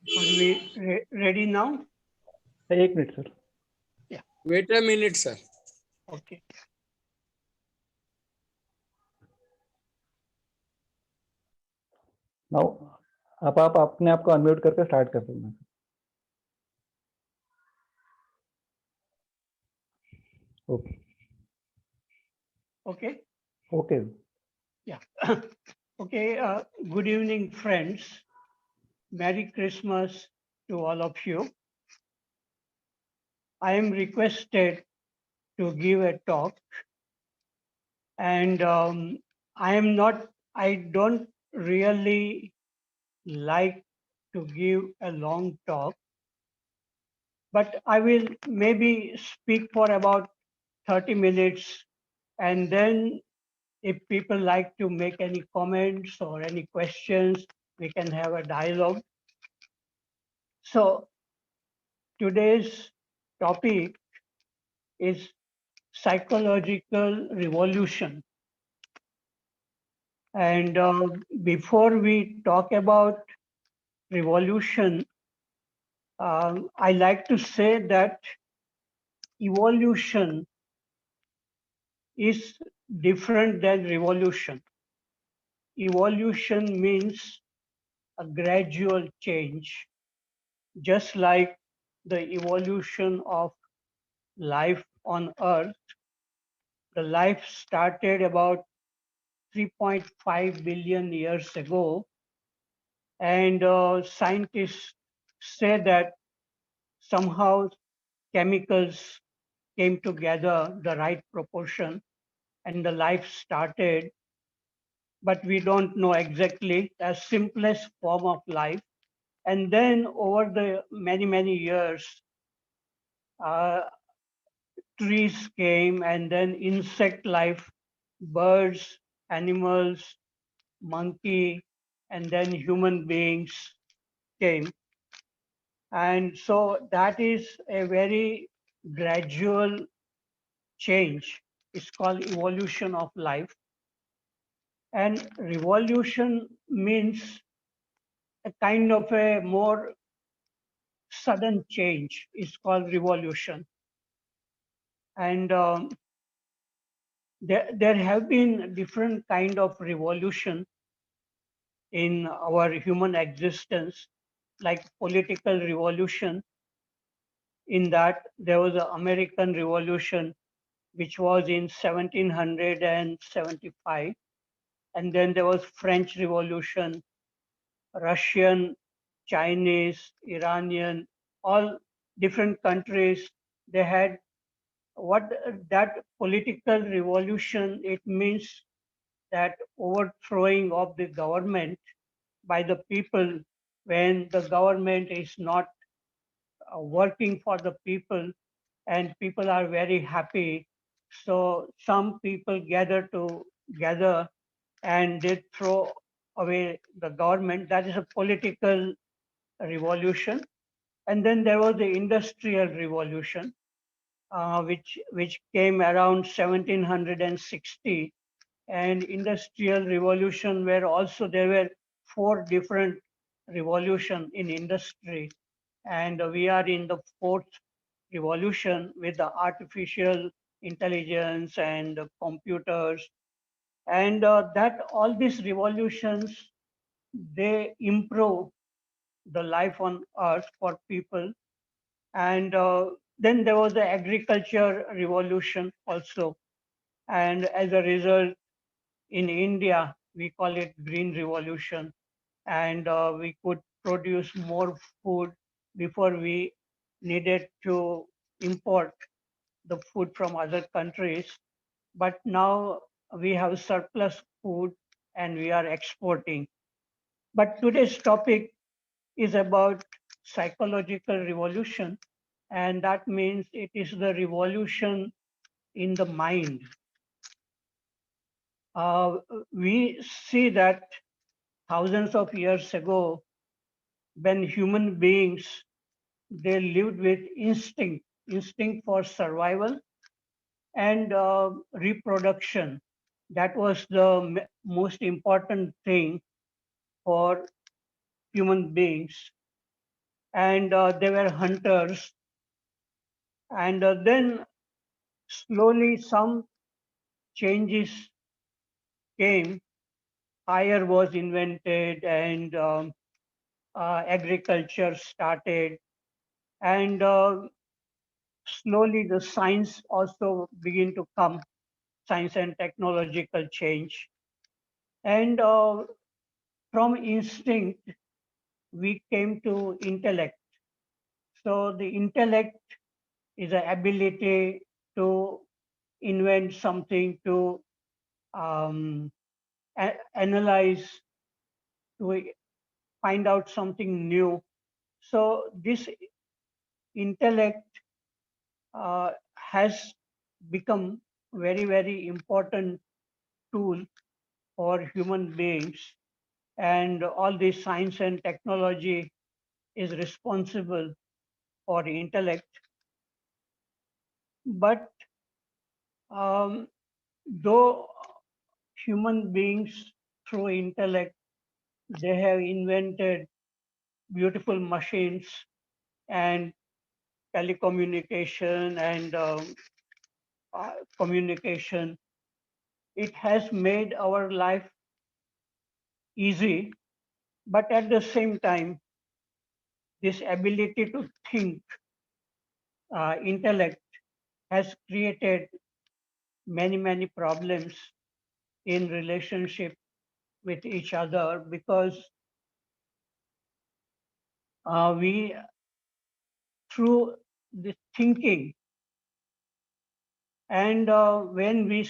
Are we ready now? एक minute sir. Yeah. Wait a minute, sir. Okay. Now आप अपने आप को अनम्यूट करके स्टार्ट कर देना. Okay. Okay. Okay. Yeah. Okay. Good evening, friends. Merry Christmas to all of you. I am requested to give a talk, and I don't really like to give a long talk, but I will maybe speak for about 30 minutes, and then if people like to make any comments or any questions, we can have a dialogue. So today's topic is psychological revolution. And before we talk about revolution, I like to say that evolution is different than revolution. Evolution means a gradual change, just like the evolution of life on Earth. The life started about 3.5 billion years ago, and scientists say that somehow chemicals came together the right proportion and the life started, but we don't know exactly the simplest form of life. And then over the many years, uh, trees came, and then insect life, birds, animals, monkey, and then human beings came. And so that is a very gradual change. It's called evolution of life. And revolution means a kind of a more sudden change. It's called revolution. And there have been different kind of revolution in our human existence, like political revolution. In that, there was the American Revolution, which was in 1775. And then there was French Revolution, Russian, Chinese, Iranian, all different countries. They had what that political revolution, it means that overthrowing of the government by the people when the government is not working for the people and people are very happy. So some people gather and they throw away the government. That is a political revolution. And then there was the industrial revolution, which came around 1760. And industrial revolution where also there were four different revolution in industry, and we are in the fourth revolution with the artificial intelligence and computers, and that all these revolutions, they improve the life on earth for people. And then there was the agriculture revolution also, and as a result, in India we call it green revolution, and we could produce more food. Before we needed to import the food from other countries, but now we have surplus food and we are exporting. But today's topic is about psychological revolution, and that means it is the revolution in the mind. We see that thousands of years ago, when human beings, they lived with instinct for survival and reproduction. That was the most important thing for human beings. and they were hunters. And then slowly some changes came. Fire was invented, and agriculture started, and slowly the science also began to come, science and technological change. And from instinct, we came to intellect. So the intellect is the ability to invent something, to um, analyze, to find out something new. So this intellect has become very, very important tool for human beings, and all this science and technology is responsible for intellect. But um, though human beings through intellect, they have invented beautiful machines and telecommunication and communication. It has made our life easy, but at the same time, this ability to think, intellect, has created many, many problems in relationship with each other, because we, through the thinking, and when we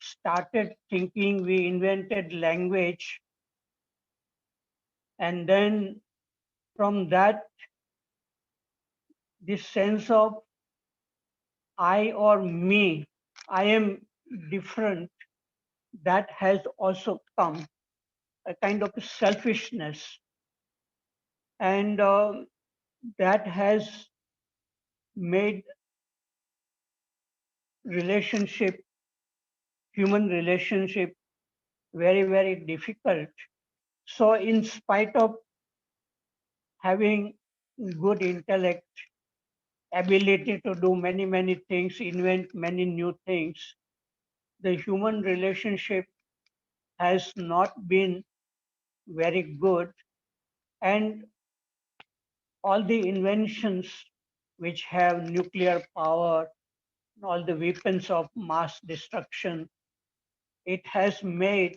started thinking, we invented language, and then from that, this sense of I or me, I am different, that has also come, a kind of selfishness, and that has made relationship, human relationship, very, very difficult. So in spite of having good intellect, ability to do many, many things, invent many new things, the human relationship has not been very good. And all the inventions which have nuclear power, all the weapons of mass destruction, it has made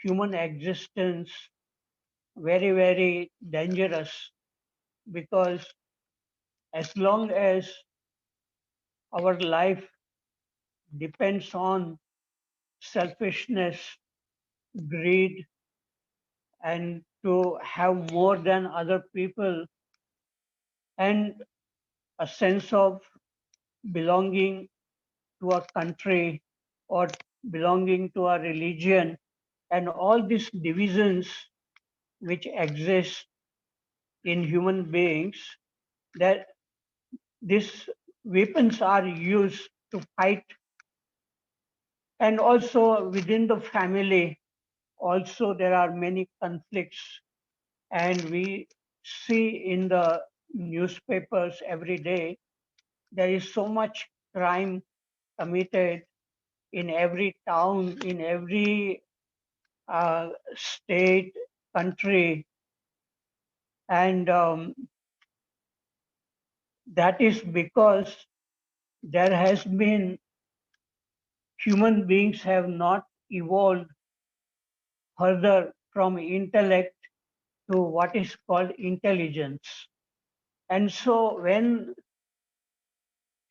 human existence very, very dangerous, because as long as our life depends on selfishness, greed, and to have more than other people, and a sense of belonging to a country or belonging to a religion, and all these divisions which exist in human beings, that these weapons are used to fight. And also within the family, also there are many conflicts, and we see in the newspapers every day, there is so much crime committed in every town, in every state, country, and that is because there has been, human beings have not evolved further from intellect to what is called intelligence. And so when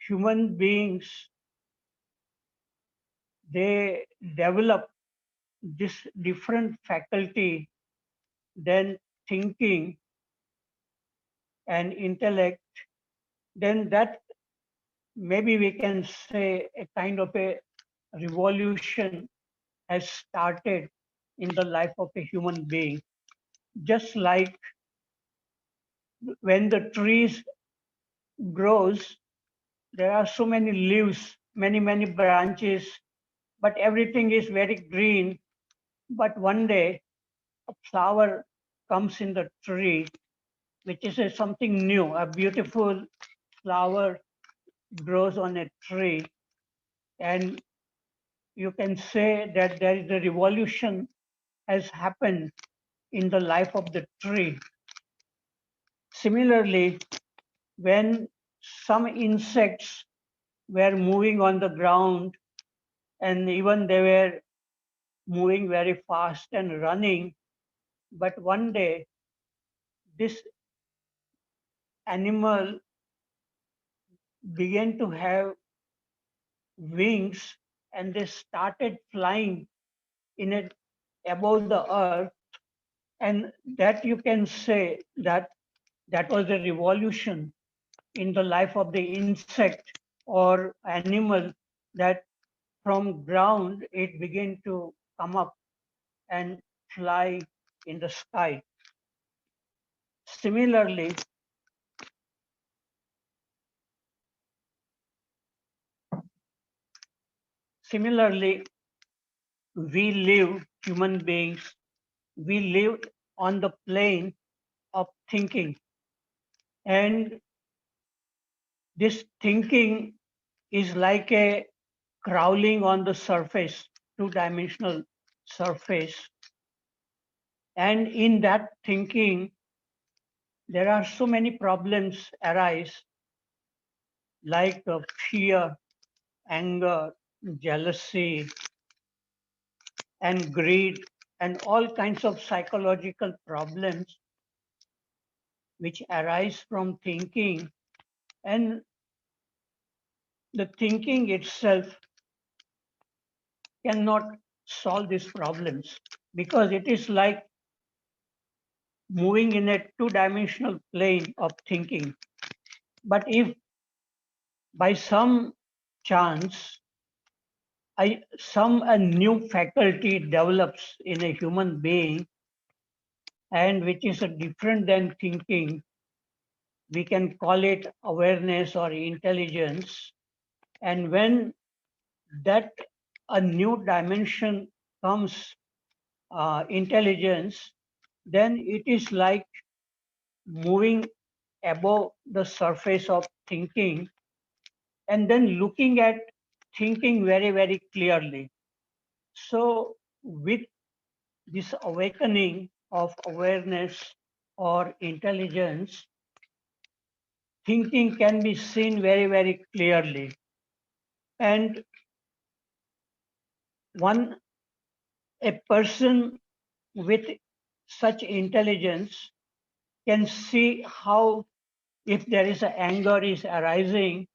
human beings, they develop this different faculty than thinking and intellect, then that, maybe we can say, a kind of a revolution has started in the life of a human being. Just like when the trees grows, there are so many leaves, many, many branches, but everything is very green. But one day a flower comes in the tree which is something new. A beautiful flower grows on a tree, and you can say that there is a revolution has happened in the life of the tree. Similarly, when some insects were moving on the ground and even they were moving very fast and running, but one day this animal began to have wings and they started flying in it above the earth, and that you can say that that was a revolution in the life of the insect or animal, that from ground it began to come up and fly in the sky. Similarly, we live, human beings, we live on the plane of thinking. And this thinking is like a crawling on the surface, two-dimensional surface. And in that thinking, there are so many problems arise, like fear, anger, jealousy, and greed, and all kinds of psychological problems which arise from thinking. And the thinking itself cannot solve these problems because it is like moving in a two-dimensional plane of thinking. But if by some chance a new faculty develops in a human being and which is different than thinking, we can call it awareness or intelligence. And when that a new dimension comes, intelligence, then it is like moving above the surface of thinking and then looking at thinking very, very clearly. So, with this awakening of awareness or intelligence, thinking can be seen very, very clearly. And a person with such intelligence can see how, if there is a anger is arising,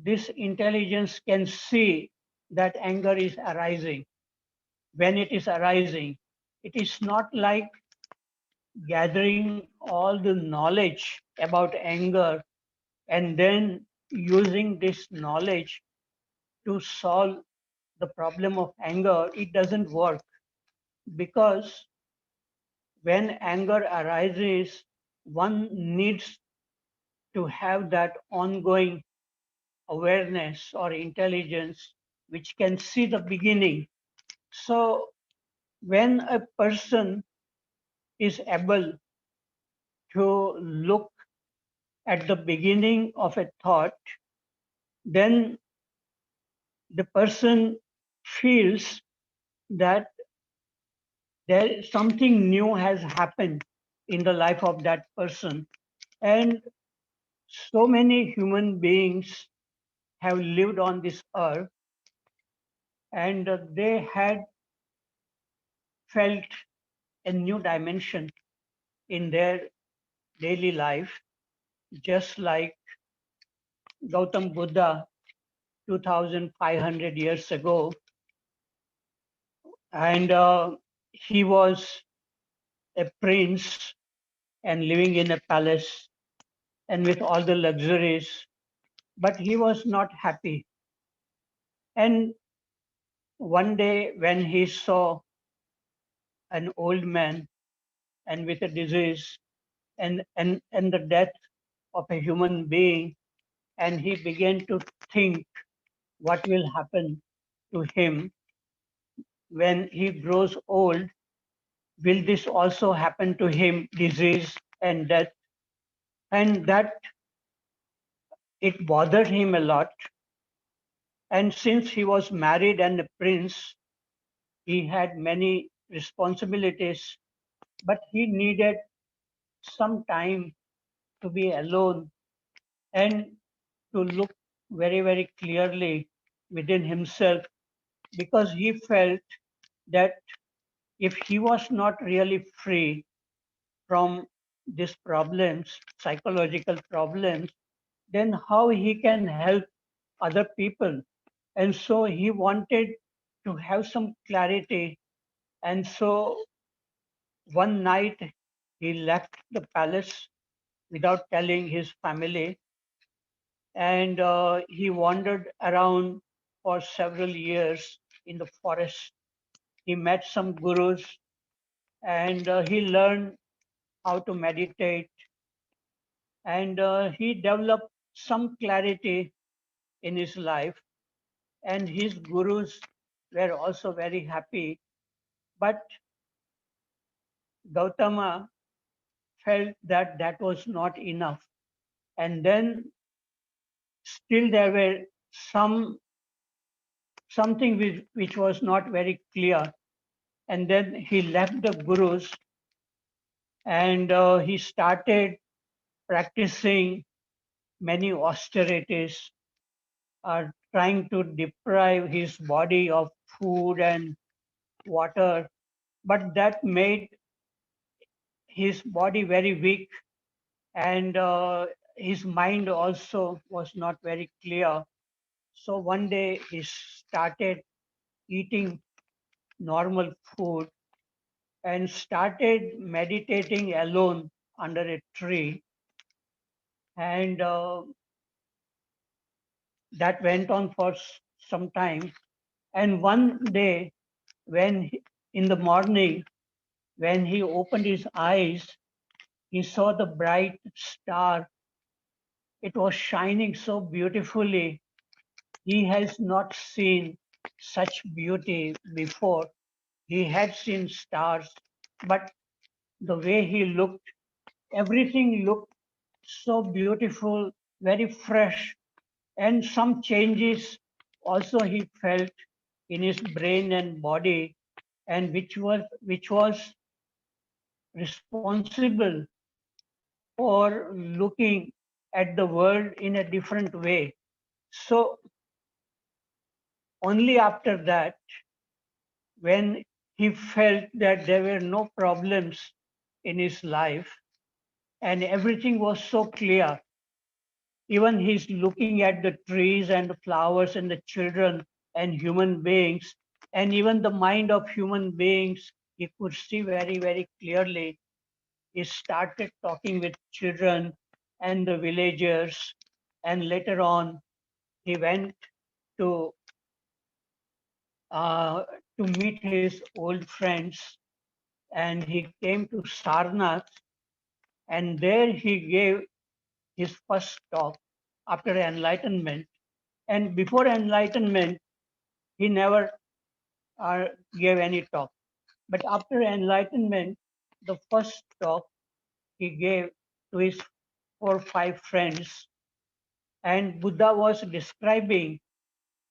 this intelligence can see that anger is arising. When it is arising, it is not like gathering all the knowledge about anger and then using this knowledge to solve the problem of anger. It doesn't work because when anger arises, one needs to have that ongoing awareness or intelligence which can see the beginning. So when a person is able to look at the beginning of a thought, then the person feels that there something new has happened in the life of that person. And so many human beings have lived on this earth and they had felt a new dimension in their daily life, just like Gautam Buddha 2500 years ago. And he was a prince and living in a palace and with all the luxuries, but he was not happy. And one day, when he saw an old man and with a disease and the death of a human being, and he began to think what will happen to him when he grows old, will this also happen to him, disease and death? And that it bothered him a lot. And since he was married and a prince, he had many responsibilities, but he needed some time to be alone and to look very, very clearly within himself, because he felt that if he was not really free from these problems, psychological problems, then how he can help other people. And so he wanted to have some clarity. And so one night he left the palace without telling his family, and he wandered around for several years in the forest. He met some gurus, and he learned how to meditate, and he developed some clarity in his life, and his gurus were also very happy. But Gautama felt that that was not enough. And then still there were something which was not very clear. And then he left the gurus, and he started practicing many austerities, trying to deprive his body of food and water. But that made his body very weak, and his mind also was not very clear. So one day he started eating normal food and started meditating alone under a tree. And that went on for some time. And one day, in the morning, when he opened his eyes, he saw the bright star. It was shining so beautifully. He has not seen such beauty before. He had seen stars, but the way he looked, everything looked so beautiful, very fresh, and some changes also he felt in his brain and body, and which was responsible for looking at the world in a different way. So only after that, when he felt that there were no problems in his life and everything was so clear, even he's looking at the trees and the flowers and the children and human beings, and even the mind of human beings, he could see very, very clearly. He started talking with children and the villagers, and later on, he went to uh, to meet his old friends, and he came to Sarnath, and there he gave his first talk after enlightenment. And before enlightenment, he never uh, gave any talk. But after enlightenment, the first talk he gave to his 4 or 5 friends, and Buddha was describing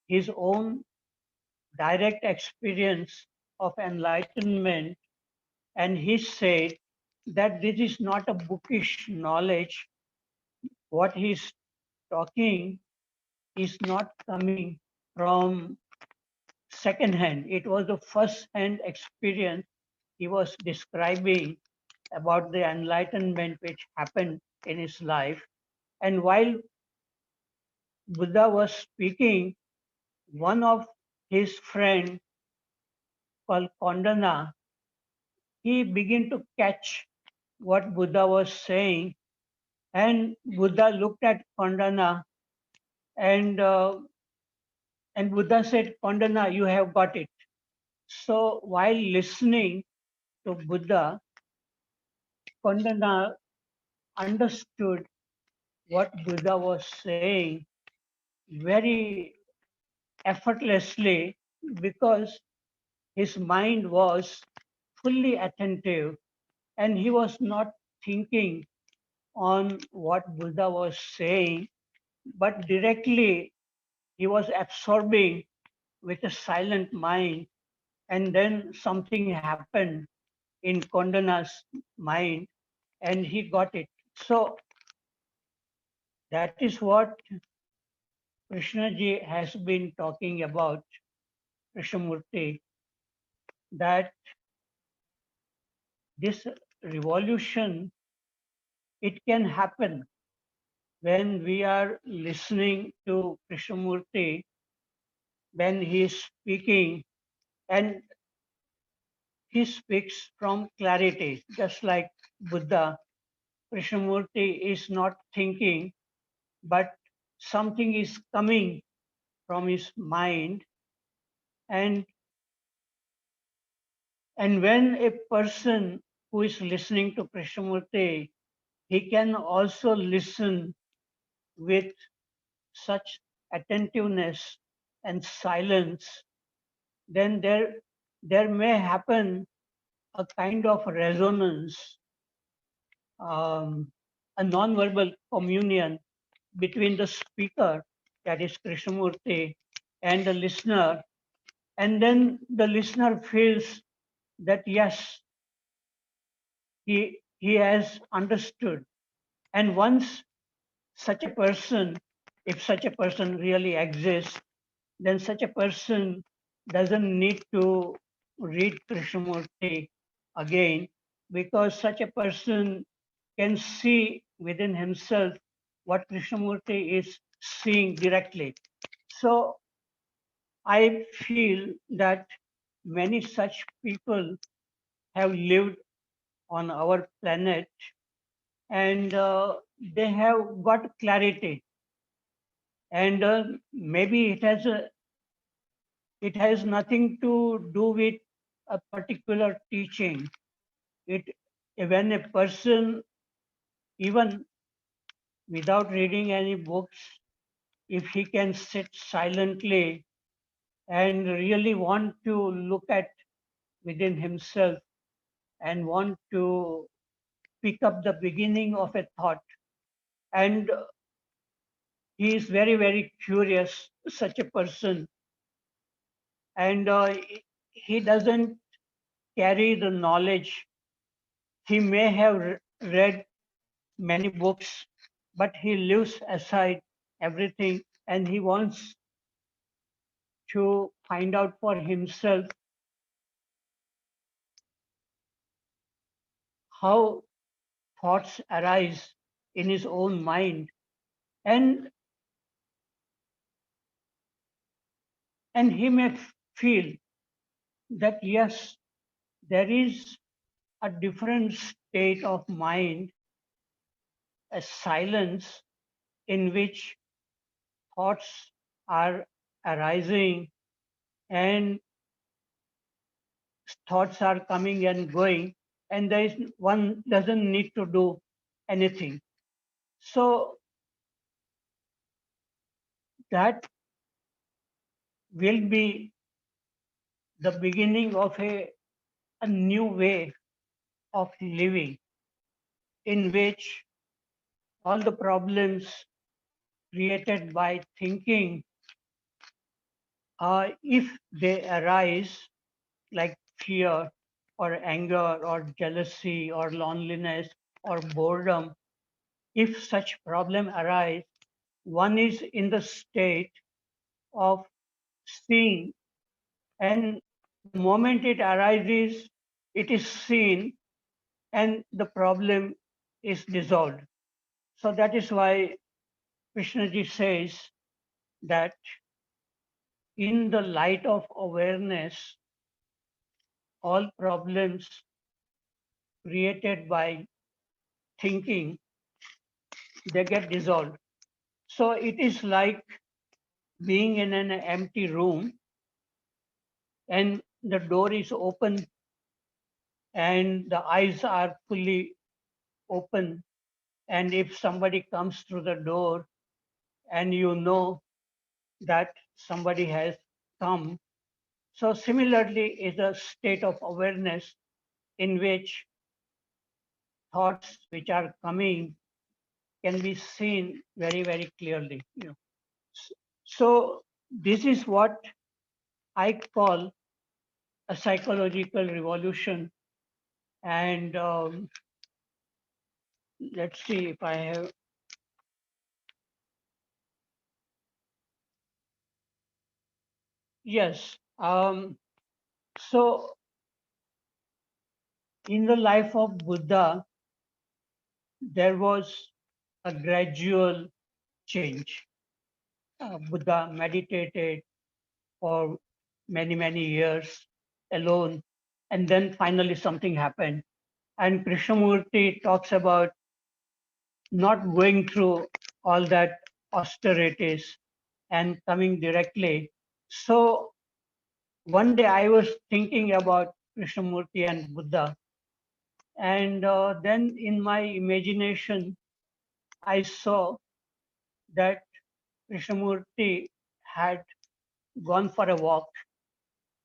his own direct experience of enlightenment, and he said that this is not a bookish knowledge. What he's talking is not coming from second hand. It was the first hand experience he was describing about the enlightenment which happened in his life. And while Buddha was speaking, one of his friend called Kondana, he began to catch what Buddha was saying. And Buddha looked at Kondana, and Buddha said, Kondana, you have got it. So while listening to Buddha, Kondana understood what Buddha was saying very effortlessly, because his mind was fully attentive, and he was not thinking on what Buddha was saying, but directly he was absorbing with a silent mind. And then something happened in Kondana's mind, and he got it. So that is what Krishnaji has been talking about, Krishnamurti, that this revolution, it can happen when we are listening to Krishnamurti, when he is speaking, and he speaks from clarity, just like Buddha. Krishnamurti is not thinking, but something is coming from his mind. And, and when a person who is listening to Krishnamurti, he can also listen with such attentiveness and silence, then there may happen a kind of resonance, a non-verbal communion between the speaker, that is Krishnamurti, and the listener. And then the listener feels that yes, he has understood. And once such a person, if such a person really exists, then such a person doesn't need to read Krishnamurti again, because such a person can see within himself what Krishnamurti is seeing directly. So I feel that many such people have lived on our planet, and they have got clarity, and maybe it has nothing to do with a particular teaching. It when a person, even without reading any books, if he can sit silently and really want to look at within himself and want to pick up the beginning of a thought, and he is very, very curious, such a person, and he doesn't carry the knowledge. He may have read many books, but he leaves aside everything, and he wants to find out for himself how thoughts arise in his own mind. And, and he may feel that yes, there is a different state of mind, a silence in which thoughts are arising and thoughts are coming and going, and there is one doesn't need to do anything. So that will be the beginning of a new way of living, in which all the problems created by thinking, if they arise, like fear or anger or jealousy or loneliness or boredom, if such problem arise, one is in the state of seeing, and the moment it arises, it is seen, and the problem is dissolved. So that is why Krishnaji says that in the light of awareness, all problems created by thinking, they get dissolved. So it is like being in an empty room and the door is open and the eyes are fully open. And if somebody comes through the door and you know that somebody has come, so similarly is a state of awareness in which thoughts which are coming can be seen very, very clearly. So this is what I call a psychological revolution. And let's see if I have. Yes. So in the life of Buddha, there was a gradual change. Buddha meditated for many, many years alone, and then finally something happened. And Krishnamurti talks about not going through all that austerities and coming directly. So one day I was thinking about Krishnamurti and Buddha, and then in my imagination, I saw that Krishnamurti had gone for a walk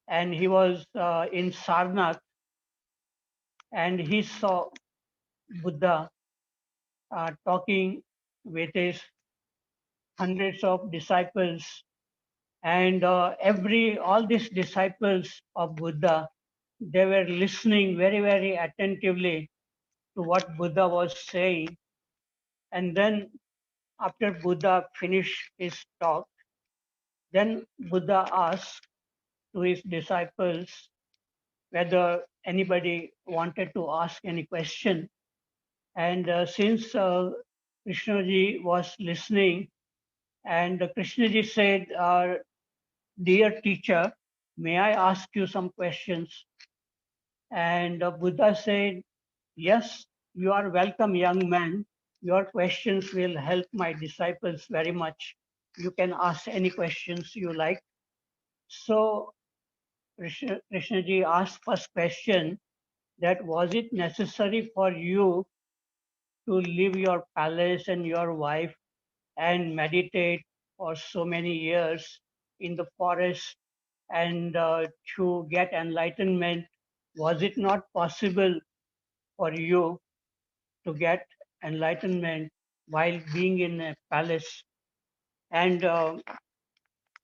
and he was in Sarnath and he saw Buddha talking with his hundreds of disciples and all these disciples of Buddha, they were listening very, very attentively to what Buddha was saying. And then after Buddha finished his talk, then Buddha asked to his disciples whether anybody wanted to ask any question. And since Krishnaji was listening, and Krishnaji said, "Dear teacher, may I ask you some questions?" And Buddha said, "Yes, you are welcome, young man. Your questions will help my disciples very much. You can ask any questions you like." So Krishnaji asked first question, that was it necessary for you to leave your palace and your wife and meditate for so many years in the forest and to get enlightenment? Was it not possible for you to get enlightenment while being in a palace? And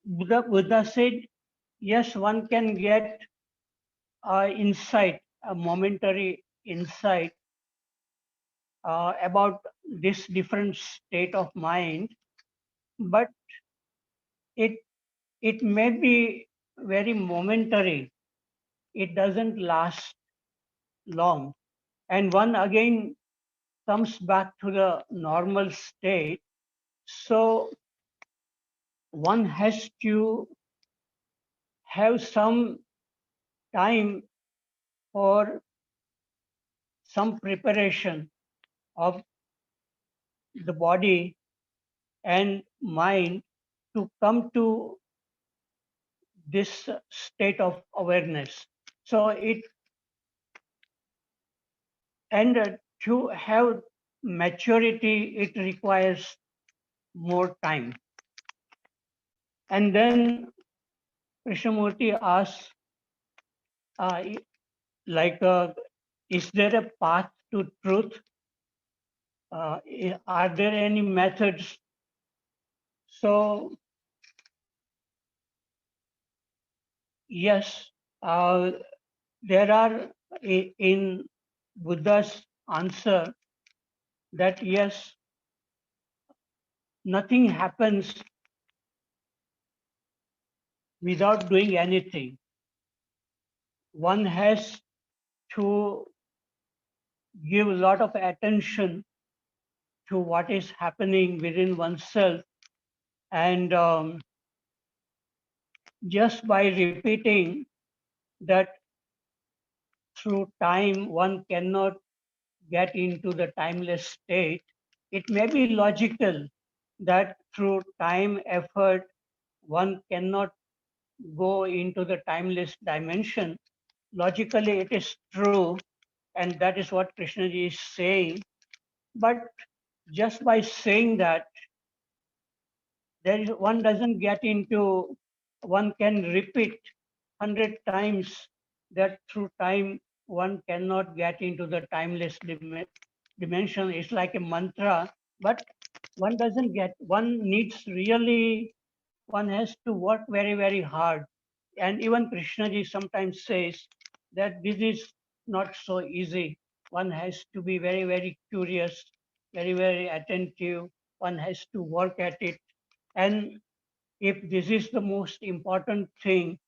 Buddha said, yes, one can get insight, a momentary insight about this different state of mind, but it it may be very momentary. It doesn't last long, and one again comes back to the normal state. So one has to have some time for some preparation of the body and mind to come to this state of awareness. So it and to have maturity, it requires more time. And then Krishnamurti asks, uh, like, is there a path to truth? Are there any methods? So yes, uh, there are in Buddha's answer that yes, nothing happens without doing anything. One has to give a lot of attention to what is happening within oneself, and just by repeating that through time one cannot get into the timeless state, it may be logical that through time effort one cannot go into the timeless dimension. Logically, it is true, and that is what Krishnaji is saying. But just by saying that, one doesn't get into, one can repeat 100 times that through time one cannot get into the timeless dimension. It's like a mantra, but one doesn't get, one needs really, one has to work very, very hard. And even Krishnaji sometimes says that this is not so easy. One has to be very, very curious, very, very attentive. One has to work at it. And if this is the most important thing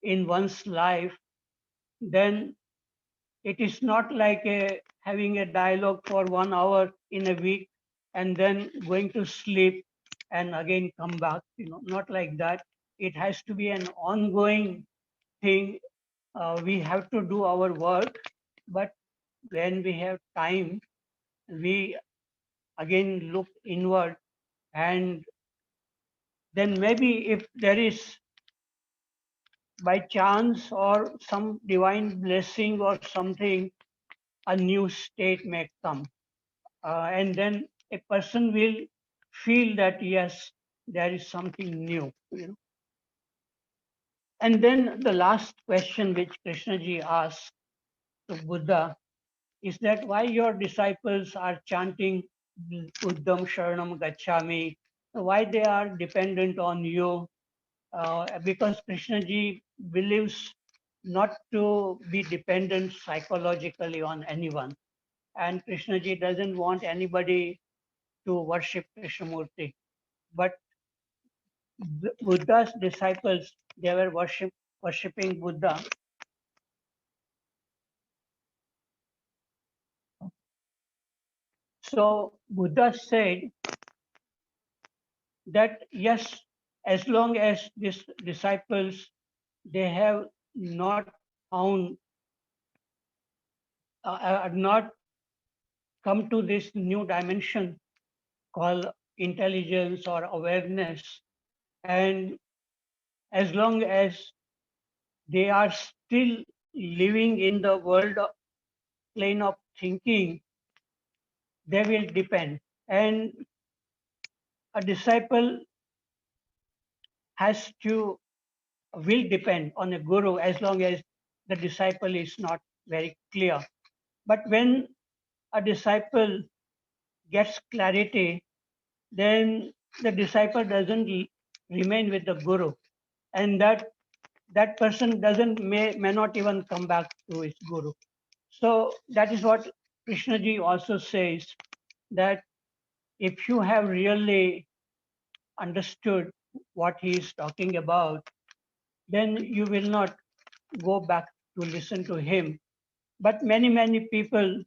in one's life, then it is not like having a dialogue for 1 hour in a week and then going to sleep and again come back. Not like that. It has to be an ongoing thing. We have to do our work, but when we have time, we again look inward, and then maybe if there is by chance or some divine blessing or something, a new state may come. And then a person will feel that yes, there is something new. And then the last question which Krishnaji asked to Buddha is that why your disciples are chanting Buddham Sharanam Gacchami, why they are dependent on you, because Krishnaji believes not to be dependent psychologically on anyone. And Krishnaji doesn't want anybody to worship Krishnamurti. But Buddha's disciples, they were worshipping Buddha. So Buddha said that yes, as long as these disciples, they have not found, not come to this new dimension called intelligence or awareness, and as long as they are still living in the world plane of thinking, they will depend. And a disciple has to, will depend on a guru as long as the disciple is not very clear. But when a disciple gets clarity, then the disciple doesn't remain with the guru, and that person doesn't may not even come back to his guru. So that is what Krishnaji also says, that if you have really understood what he is talking about, then you will not go back to listen to him. But many people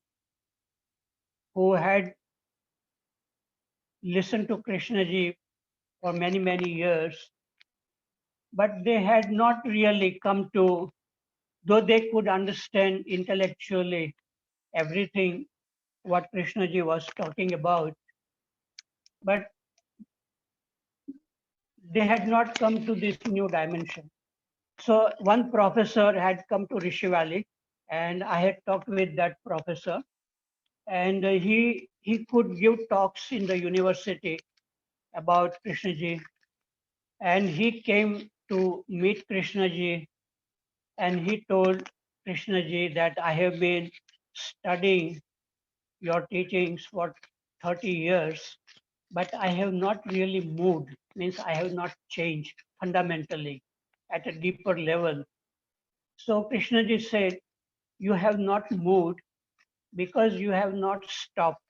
who had listened to Krishnaji for many years, but they had not really come to, though they could understand intellectually everything what Krishnaji was talking about, but they had not come to this new dimension. So one professor had come to Rishi Valley, and I had talked with that professor, and he could give talks in the university about Krishnaji, and he came to meet Krishnaji, and he told Krishnaji that I have been studying your teachings for 30 years, but I have not really moved, means I have not changed fundamentally at a deeper level. So Krishnaji said, you have not moved because you have not stopped.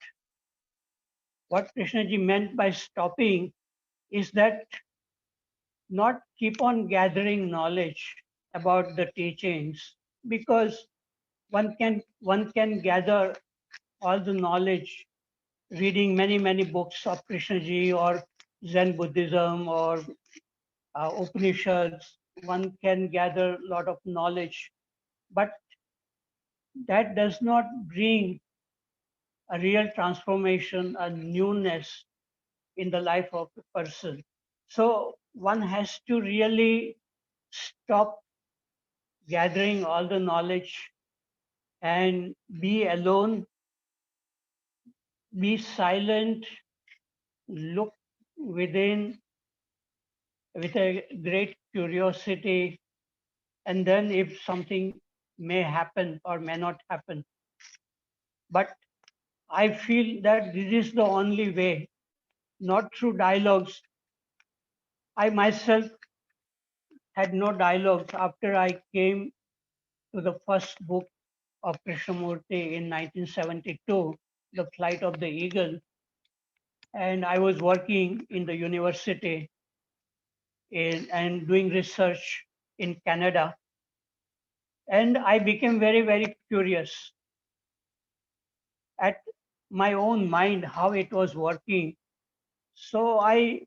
What Krishnaji meant by stopping is that not keep on gathering knowledge about the teachings, because one can gather all the knowledge reading many books of Krishnaji or Zen Buddhism or Upanishads. One can gather a lot of knowledge, but that does not bring a real transformation, a newness in the life of a person. So one has to really stop gathering all the knowledge and be alone, be silent, look within with a great curiosity, and then if something may happen or may not happen. But I feel that this is the only way, not through dialogues. I myself had no dialogues after I came to the first book of Krishnamurti in 1972, The Flight of the Eagle. And I was working in the university and doing research in Canada. And I became very, very curious at my own mind, how it was working. So I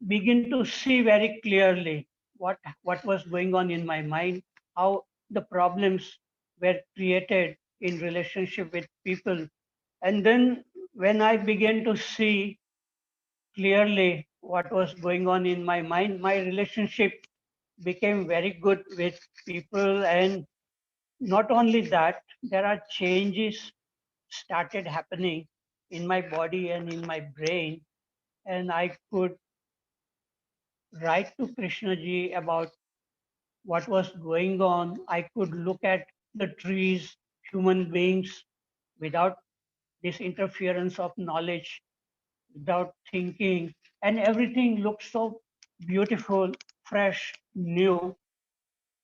begin to see very clearly what was going on in my mind, how the problems were created in relationship with people. And then when I began to see clearly what was going on in my mind, my relationship became very good with people. And not only that, there are changes started happening in my body and in my brain. And I could write to Krishna ji about what was going on. I could look at the trees, human beings, without this interference of knowledge, without thinking, and everything looked so beautiful, fresh, new.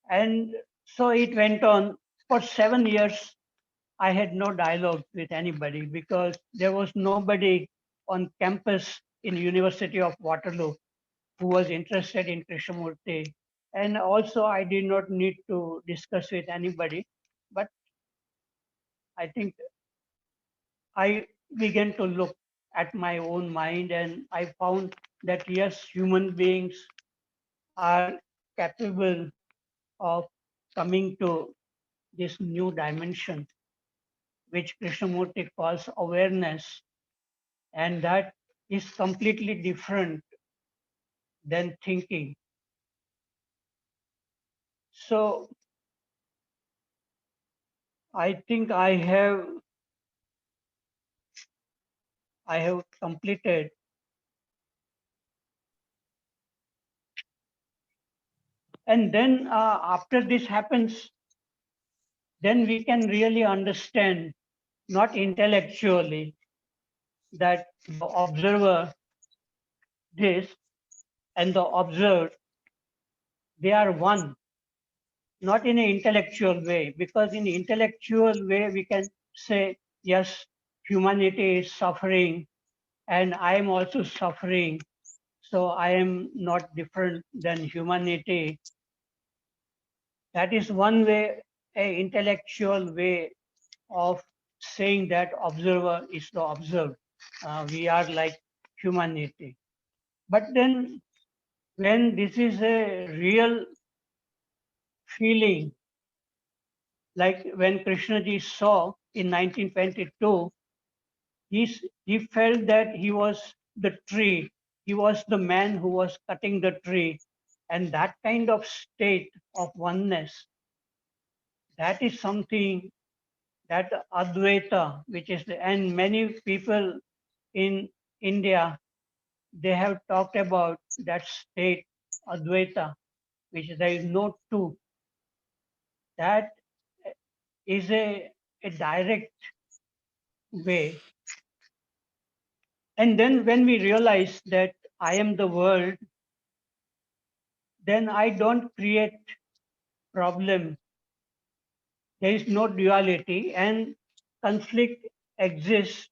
And so it went on for 7 years. I had no dialogue with anybody because there was nobody on campus in University of Waterloo who was interested in Krishnamurti. And also I did not need to discuss with anybody. But I think I began to look at my own mind and I found that yes, human beings are capable of coming to this new dimension, which Krishnamurti calls awareness, and that is completely different than thinking. So I think I have completed. And then after this happens, then we can really understand, not intellectually, that the observer, this, and the observed, they are one, not in an intellectual way, because in intellectual way we can say, yes, humanity is suffering and I am also suffering. So I am not different than humanity. That is one way, a intellectual way of saying that observer is the observed. We are like humanity. But then when this is a real feeling, like when Krishnaji saw in 1922, he felt that he was the tree. He was the man who was cutting the tree. And that kind of state of oneness, that is something that Advaita, which is and many people in India, they have talked about that state, Advaita, which there is no two. That is a direct way. And then when we realize that I am the world, then I don't create problem. There is no duality and conflict exists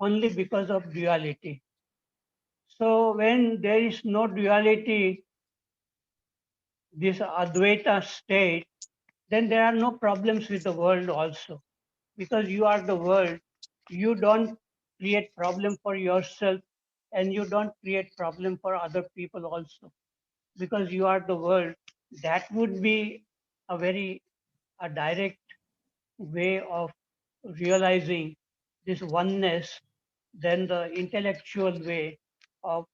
only because of duality. So when there is no duality, this Advaita state, then there are no problems with the world also. Because you are the world, you don't create problem for yourself and you don't create problem for other people also. Because you are the world, that would be a very a direct way of realizing this oneness than the intellectual way of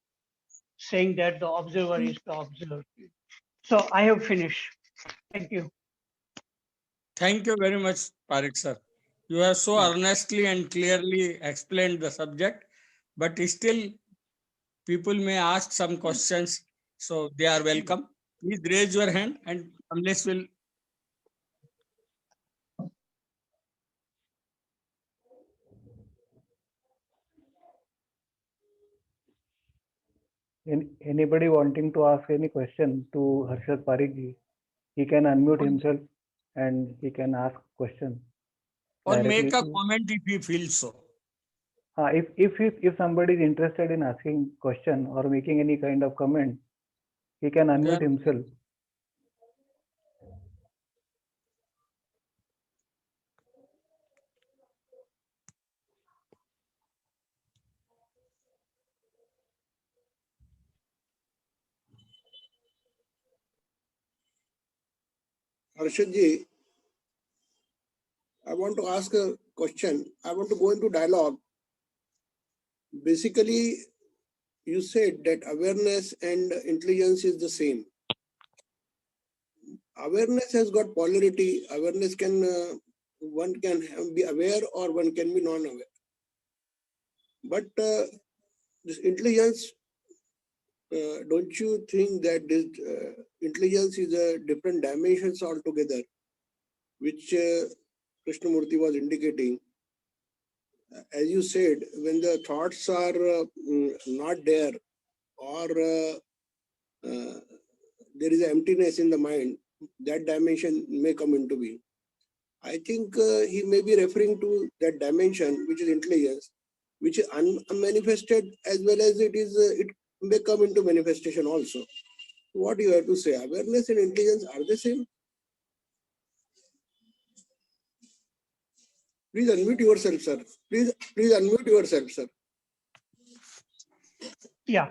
saying that the observer is the observer. So I have finished. Thank you. Thank you very much, Parik sir. You have so Yes. earnestly and clearly explained the subject, but still people may ask some questions, so they are welcome. Please raise your hand and Kamlesh will Anybody wanting to ask any question to Harshad Parikh ji, he can unmute himself and he can ask question or make directly a to. comment if he feels so. If somebody is interested in asking question or making any kind of comment, he can unmute himself. Harshad ji, I want to ask a question. I want to go into dialogue. Basically, you said that awareness and intelligence is the same. Awareness has got polarity. Awareness can, one can be aware or one can be non-aware. But this intelligence, don't you think that this intelligence is a different dimensions altogether, which Krishnamurti was indicating? As you said, when the thoughts are not there, or there is emptiness in the mind, that dimension may come into being. I think he may be referring to that dimension, which is intelligence, which is unmanifested, as well as it may come into manifestation also. What do you have to say? Awareness and intelligence are the same? Please unmute yourself, sir. Please unmute yourself, sir. Yeah.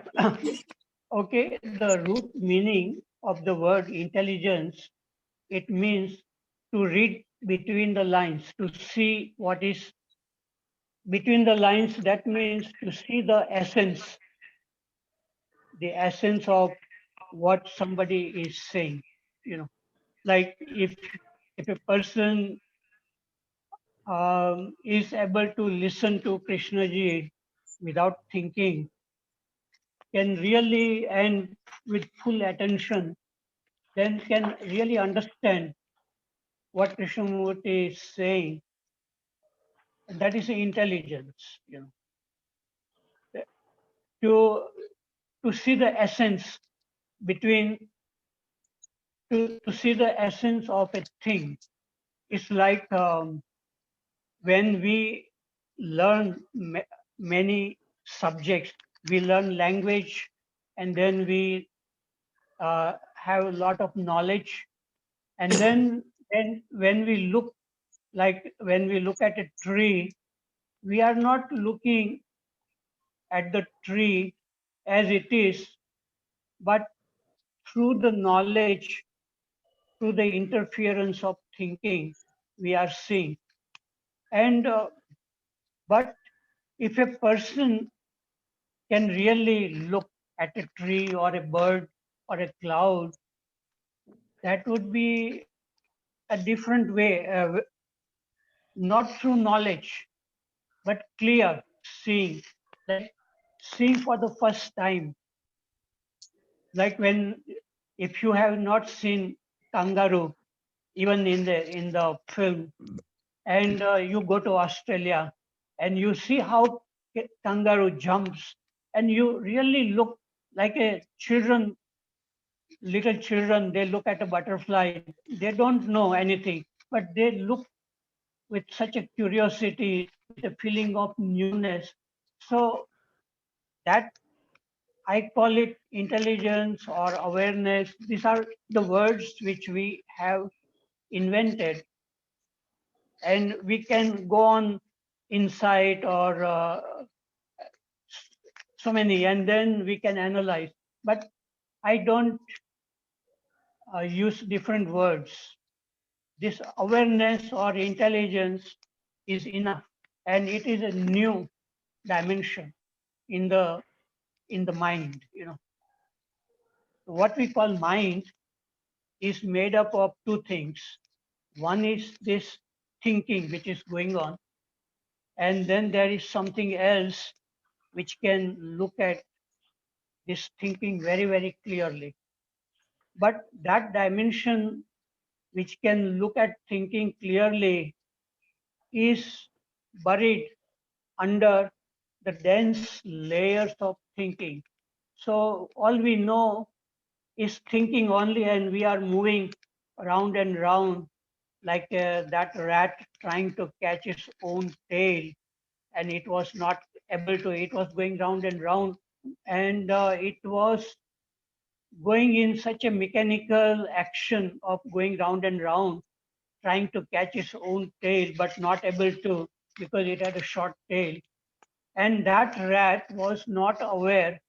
Okay. The root meaning of the word intelligence, it means to read between the lines, to see what is between the lines. That means to see the essence of what somebody is saying. Like if a person is able to listen to Krishna ji without thinking, can really and with full attention, then can really understand what Krishnamurti is saying. That is intelligence. To see the essence to see the essence of a thing. It's like when we learn many subjects, we learn language, and then we have a lot of knowledge, and then when we look at a tree, we are not looking at the tree as it is, but through the knowledge, through the interference of thinking, we are seeing. And but if a person can really look at a tree or a bird or a cloud, that would be a different way, not through knowledge, but clear seeing, like seeing for the first time. Like if you have not seen kangaroo, even in the film, and you go to Australia and you see how kangaroo jumps, and you really look like little children, they look at a butterfly, they don't know anything, but they look with such a curiosity, with a feeling of newness. So that I call it intelligence or awareness. These are the words which we have invented, and we can go on insight or so many, and then we can analyze. But I don't use different words. This awareness or intelligence is enough, and it is a new dimension in the mind. What we call mind is made up of two things. One is this thinking which is going on, and then there is something else which can look at this thinking very, very clearly. But that dimension which can look at thinking clearly is buried under the dense layers of thinking. So all we know is thinking only, and we are moving round and round like that rat trying to catch its own tail, and it was not able to. It was going round and round, and it was going in such a mechanical action of going round and round, trying to catch its own tail, but not able to because it had a short tail. And that rat was not aware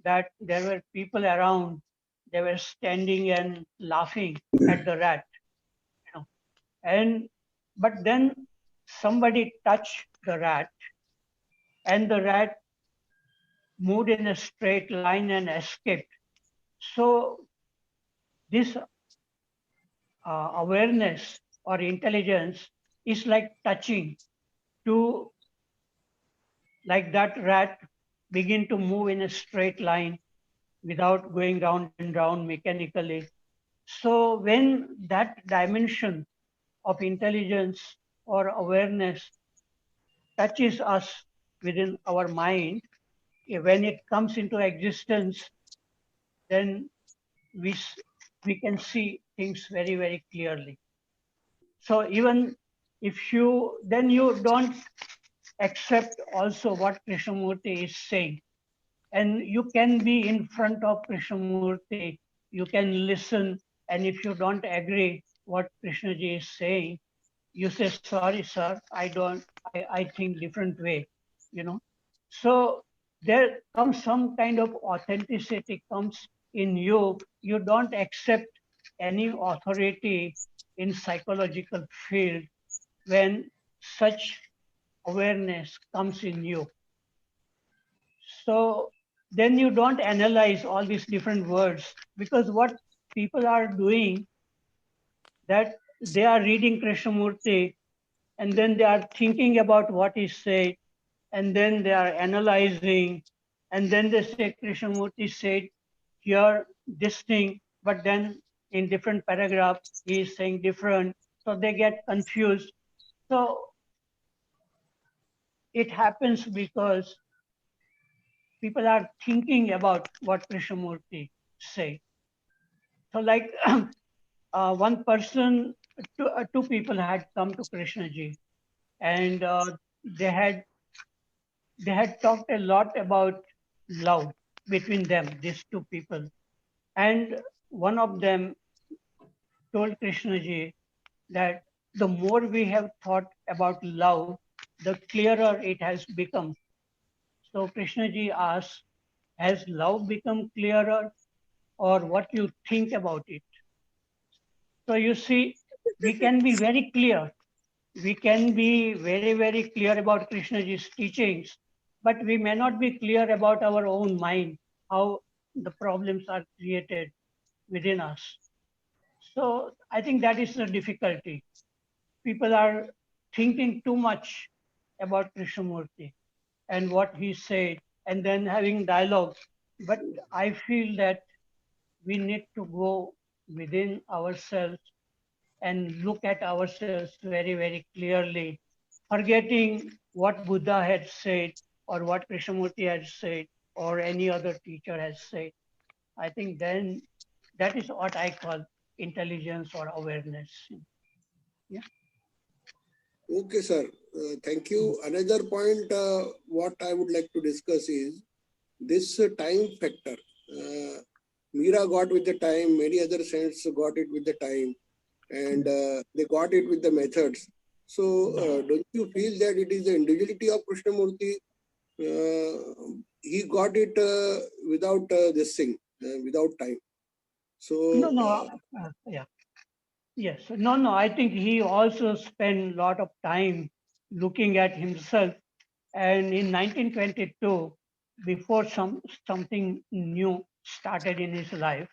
that there were people around. They were standing and laughing at the rat. You know. And but then somebody touched the rat, and the rat moved in a straight line and escaped. So this awareness or intelligence is like touching to, like that rat begin to move in a straight line without going round and round mechanically. So when that dimension of intelligence or awareness touches us within our mind, when it comes into existence, then we, we can see things very, very clearly. So even if you, then you don't accept also what Krishnamurti is saying. And you can be in front of Krishnamurti, you can listen, and if you don't agree what Krishnaji is saying, you say, sorry, sir, I think different way, you know. So there comes some kind of authenticity comes in you. You don't accept any authority in psychological field when such awareness comes in you. So then you don't analyze all these different words, because what people are doing, that they are reading Krishnamurti and then they are thinking about what he said, and then they are analyzing, and then they say Krishnamurti said here this thing, but then in different paragraphs he is saying different, so they get confused. So it happens because people are thinking about what Krishnamurti said. So like one person, two people had come to Krishnaji, and they had talked a lot about love between them, these two people. And one of them told Krishnaji that the more we have thought about love, the clearer it has become. So Krishnaji asked, has love become clearer, or what you think about it? So you see, we can be very clear. We can be very, very clear about Krishnaji's teachings, but we may not be clear about our own mind, how the problems are created within us. So I think that is the difficulty. People are thinking too much about Krishnamurti and what he said, and then having dialogue. But I feel that we need to go within ourselves and look at ourselves very, very clearly, forgetting what Buddha had said or what Krishnamurti had said or any other teacher has said. I think then that is what I call intelligence or awareness. Yeah. Okay, sir. Thank you. Another point, what I would like to discuss is this time factor. Meera got with the time, many other saints got it with the time, and they got it with the methods. So, don't you feel that it is the individuality of Krishnamurti? He got it without this thing, without time. So, Yeah. Yes. No. I think he also spent a lot of time looking at himself. And in 1922, before something new started in his life,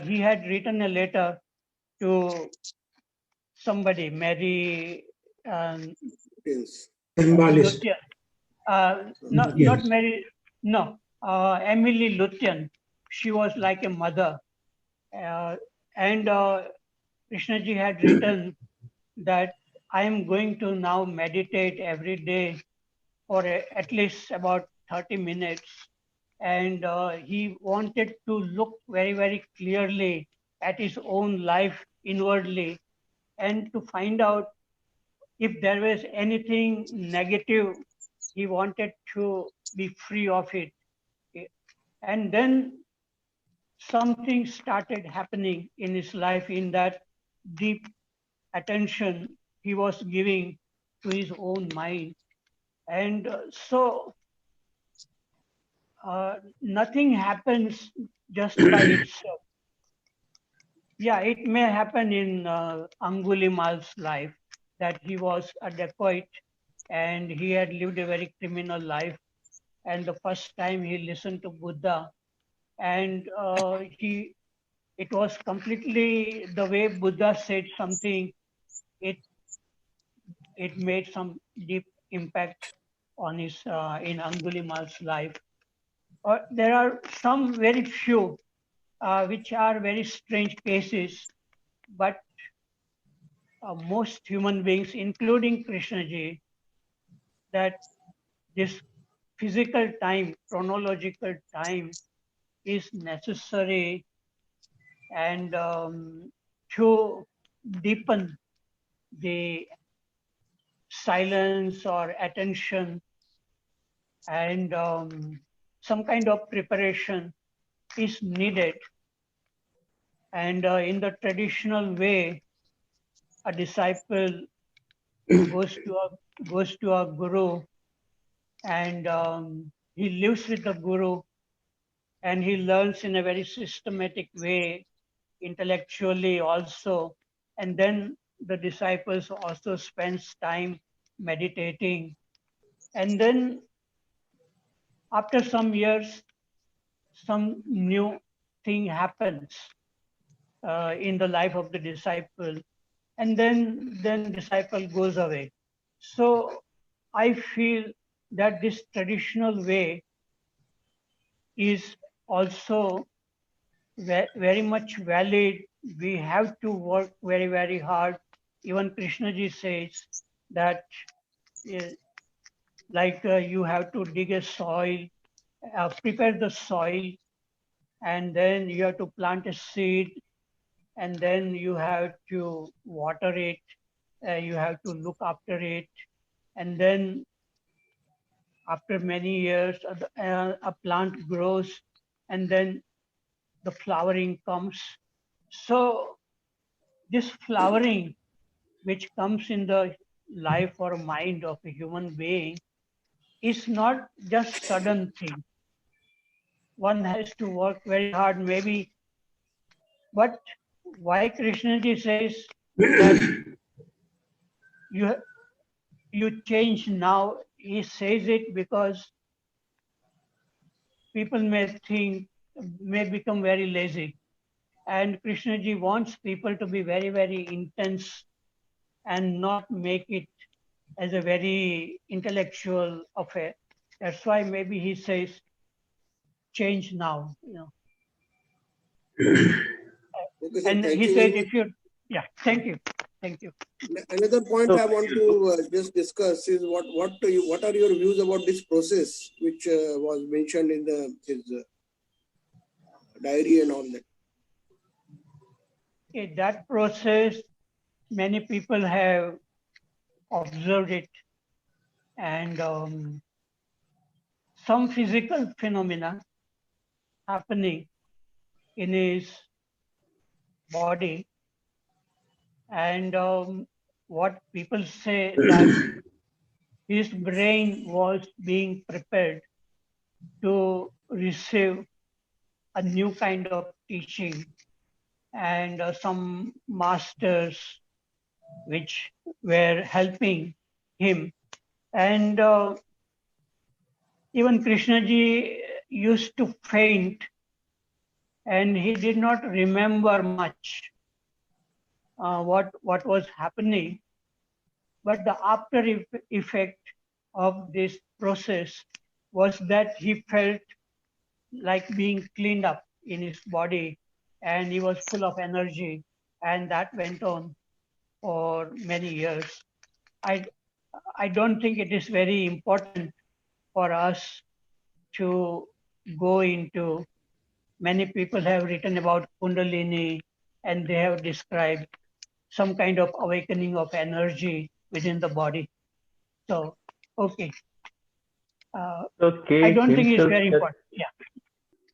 he had written a letter to somebody, Mary yes. Lucian. Not Yes. Mary, no, Emily Lucian. She was like a mother. And Krishnaji had written that I am going to now meditate every day for at least about 30 minutes. and he wanted to look very, very clearly at his own life inwardly and to find out if there was anything negative, he wanted to be free of it. And then something started happening in his life in that deep attention he was giving to his own mind. And nothing happens just by itself. Yeah, it may happen in Angulimal's life that he was a dacoit and he had lived a very criminal life. And the first time he listened to Buddha, and it was completely the way Buddha said something. It it made some deep impact on his in Angulimal's life. There are some very few which are very strange cases, but most human beings, including Krishnaji, that this physical time, chronological time is necessary and to deepen the silence or attention and some kind of preparation is needed. And in the traditional way, a disciple goes to a guru and he lives with the guru and he learns in a very systematic way, intellectually also. And then the disciples also spends time meditating. And then after some years, some new thing happens in the life of the disciple, and then disciple goes away. So I feel that this traditional way is also very much valid. We have to work very, very hard. Even Krishnaji says that uh, you have to dig a soil, prepare the soil, and then you have to plant a seed, and then you have to water it, you have to look after it, and then after many years, a plant grows, and then the flowering comes. So this flowering, which comes in the life or mind of a human being, is not just sudden thing. One has to work very hard, maybe. But why Krishnaji says that you you change now? He says it because people may become very lazy, and Krishnaji wants people to be very, very intense and not make it as a very intellectual affair. That's why maybe he says change now. Okay, sir. And Thank he you said very much. if you, yeah, thank you. Another point So- I want to just discuss is what are your views about this process which was mentioned in his diary and all that. In that process, many people have observed it, and some physical phenomena happening in his body, and what people say that his brain was being prepared to receive a new kind of teaching, and some masters which were helping him. And even Krishnaji used to faint and he did not remember much what was happening. But the after effect of this process was that he felt like being cleaned up in his body and he was full of energy, and that went on for many years. I, I don't think it is very important for us to go into, many people have written about Kundalini and they have described some kind of awakening of energy within the body. So, okay. So K I don't think it's himself very said, important. Yeah.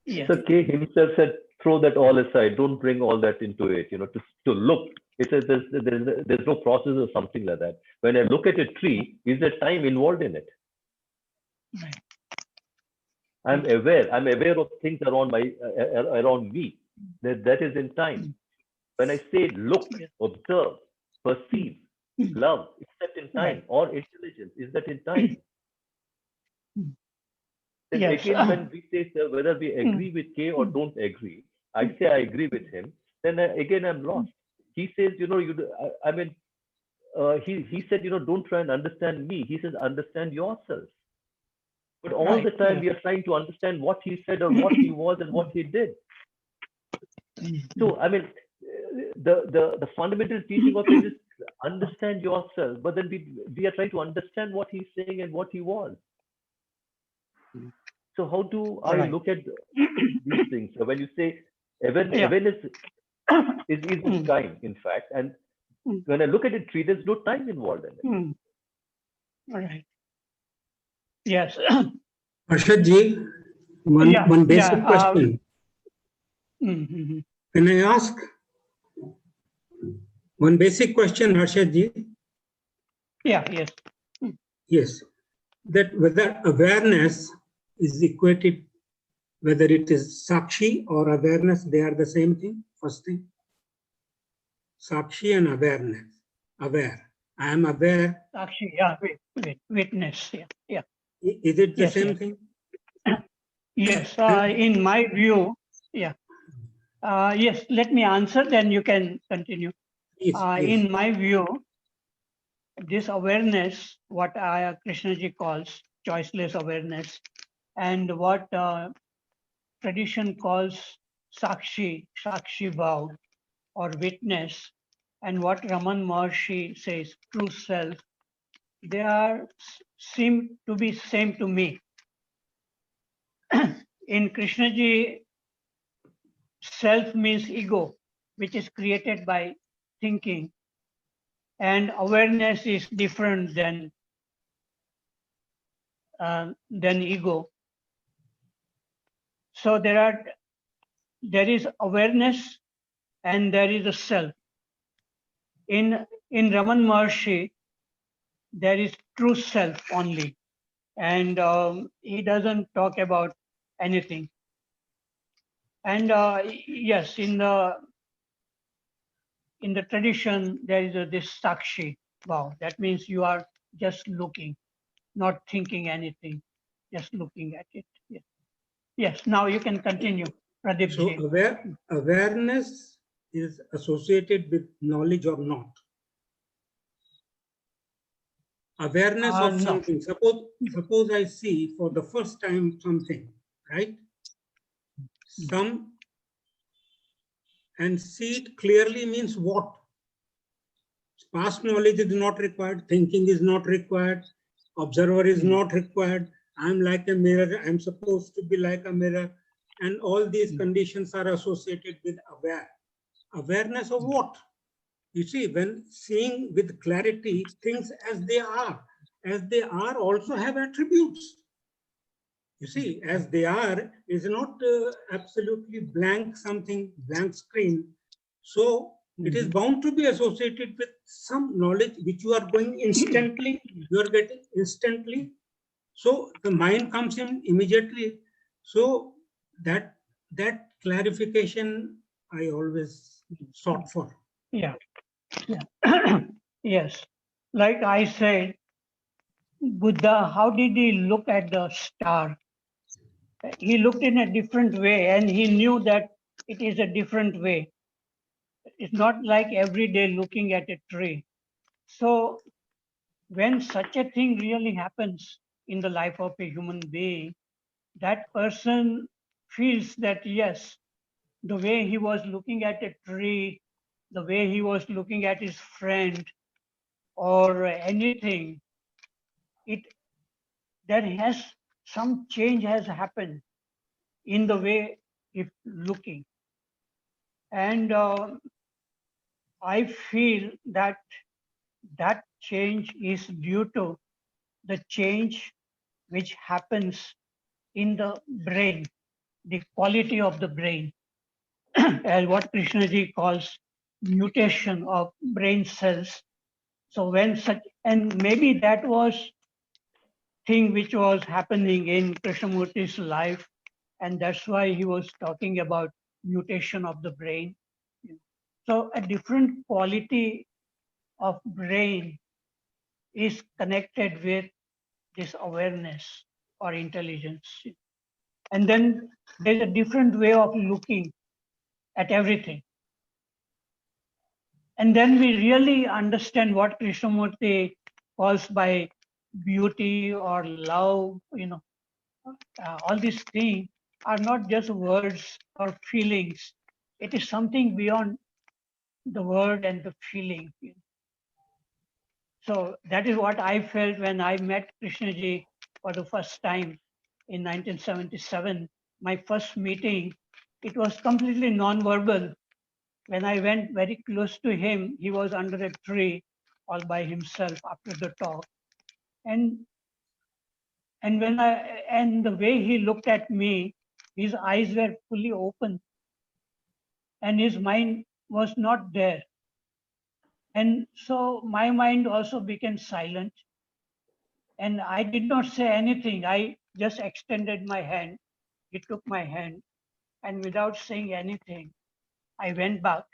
Yes. so K himself said, throw that all aside. Don't bring all that into it. To look. He says there's no process or something like that. When I look at a tree, is there time involved in it? Right. I'm aware. I'm aware of things around around me. That is in time. When I say look, Yes. observe, perceive, love, is that in time? Right. Or intelligence, is that in time? Then Yes. again, when we say, sir, whether we agree with K or don't agree, I say I agree with him, then again I'm lost. He says, I mean, he said, don't try and understand me. He says, understand yourself. But all the Right, time yeah. we are trying to understand what he said or what he was and what he did. So, I mean, the fundamental teaching of it is understand yourself, but then we are trying to understand what he's saying and what he was. So how do I Right. look at these things? So when you say Yeah. awareness is in time, in fact, and when I look at a tree, there's no time involved in it. All right. Yes. Harshad ji, one basic question. Mm-hmm. Can I ask one basic question, Harshad ji? Yeah, yes. Yes, that whether awareness is equated, whether it is Sakshi or awareness, they are the same thing, first thing. Sakshi and awareness, aware. I am aware. Actually, yeah, witness, yeah, yeah. Is it the Yes, same yes. thing? Yes, in my view, yeah. Yes, let me answer, then you can continue. Yes, please. In my view, this awareness, what Krishnaji calls choiceless awareness, and what tradition calls Sakshi Bhav, or witness, and what Raman Maharshi says, true self, they seem to be same to me. In Krishnaji, self means ego, which is created by thinking, and awareness is different than ego. So there is awareness and there is a self. In Raman Maharshi, there is true self only, and he doesn't talk about anything. And yes, in the tradition, there is this sakshi wow. That means you are just looking, not thinking anything, just looking at it. Yes. Yes. Now you can continue, Pradeep So ji. awareness is associated with knowledge or not? Awareness of No. something. Suppose I see for the first time something, right? And see it clearly means what? Past knowledge is not required, thinking is not required, observer is not required. I'm like a mirror, I'm supposed to be like a mirror, and all these conditions are associated with awareness of what? You see, when seeing with clarity things as they are also have attributes. You see, as they are is not absolutely blank screen. So it is bound to be associated with some knowledge which you are going instantly, you are getting instantly. So the mind comes in immediately. So that clarification I always sought for. Yeah. Yeah. Yes. Like I said, Buddha, how did he look at the star? He looked in a different way and he knew that it is a different way. It's not like every day looking at a tree. So when such a thing really happens in the life of a human being, that person feels that yes, the way he was looking at a tree, the way he was looking at his friend or anything, there has some change has happened. in the way if looking. And I feel that that change is due to the change which happens in the brain, the quality of the brain, as what Krishnaji calls mutation of brain cells. So when such, and maybe that was thing which was happening in Krishnamurti's life, and that's why he was talking about mutation of the brain. So a different quality of brain is connected with this awareness or intelligence. And then there's a different way of looking at everything. And then we really understand what Krishnamurti calls by beauty or love, all these things are not just words or feelings. It is something beyond the word and the feeling. So that is what I felt when I met Krishnaji for the first time in 1977. My first meeting, it was completely non-verbal. When I went very close to him, he was under a tree all by himself after the talk. And the way he looked at me, his eyes were fully open and his mind was not there. And so my mind also became silent. And I did not say anything. I just extended my hand. He took my hand. And without saying anything, I went back.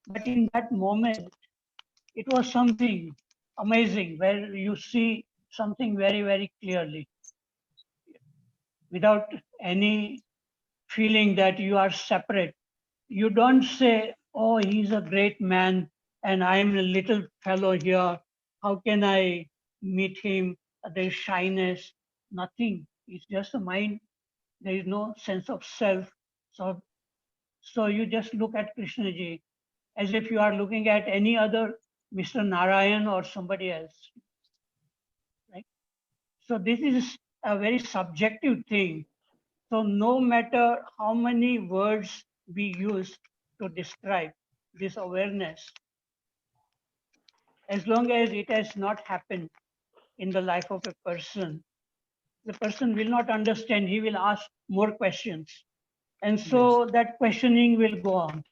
But in that moment, it was something amazing where you see something very, very clearly without any feeling that you are separate. You don't say, oh, he's a great man and I'm a little fellow here. How can I meet him? There's shyness, nothing. It's just a mind. There is no sense of self. So you just look at Krishnaji as if you are looking at any other Mr. Narayan or somebody else. Right? So this is a very subjective thing. So no matter how many words we use to describe this awareness, as long as it has not happened in the life of a person, the person will not understand. He will ask more questions. And so that questioning will go on.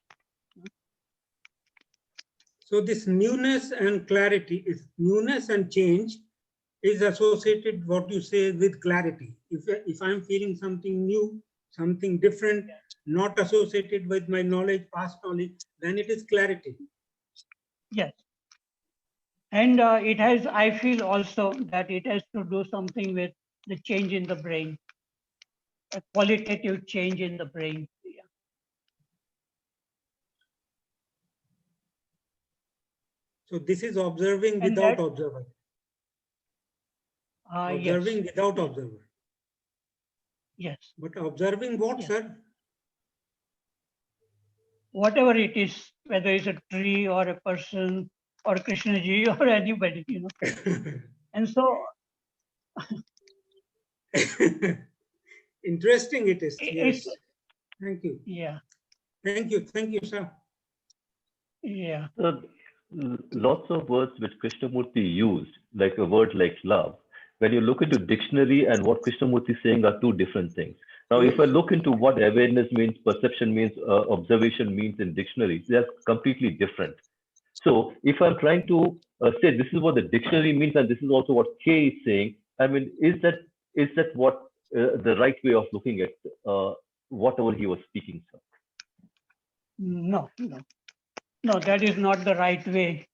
So this newness and clarity, is newness and change is associated, what you say, with clarity. If I'm feeling something new, something different, not associated with my knowledge, past knowledge, then it is clarity. Yes. And it has, I feel also that it has to do something with the change in the brain, a qualitative change in the brain. Yeah. So this is observing And without that- observer. Yes, Observing without observer. yes. But observing what, Yes. sir? Whatever it is, whether it's a tree or a person or Krishnaji or anybody, And so Interesting it is. it's, Yes. Thank you. yeah, Thank you. Thank you, sir. yeah, So, lots of words which Krishnamurti used, like a word like love, when you look into dictionary and what Krishnamurti is saying are two different things. Now, if I look into what awareness means, perception means, observation means in dictionaries, they are completely different. So if I'm trying to say this is what the dictionary means and this is also what K is saying, I mean, is that what the right way of looking at whatever he was speaking, sir? no, that is not the right way.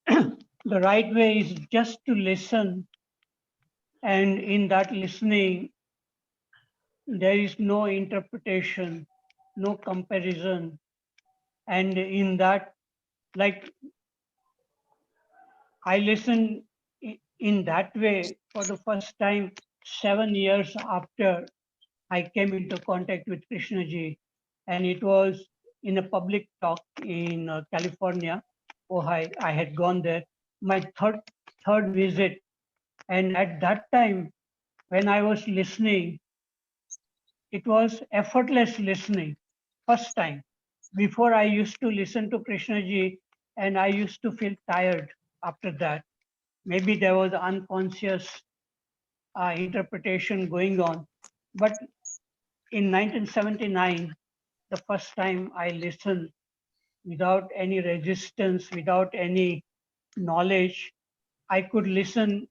The right way is just to listen. And in that listening, there is no interpretation, no comparison. And in that, like, I listened in that way for the first time 7 years after I came into contact with Krishnaji. And it was in a public talk in California, Ojai. I had gone there, my third visit. And at that time, when I was listening, it was effortless listening, first time. Before I used to listen to Krishnaji and I used to feel tired after that. Maybe there was unconscious interpretation going on. But in 1979, the first time I listened without any resistance, without any knowledge, I could listen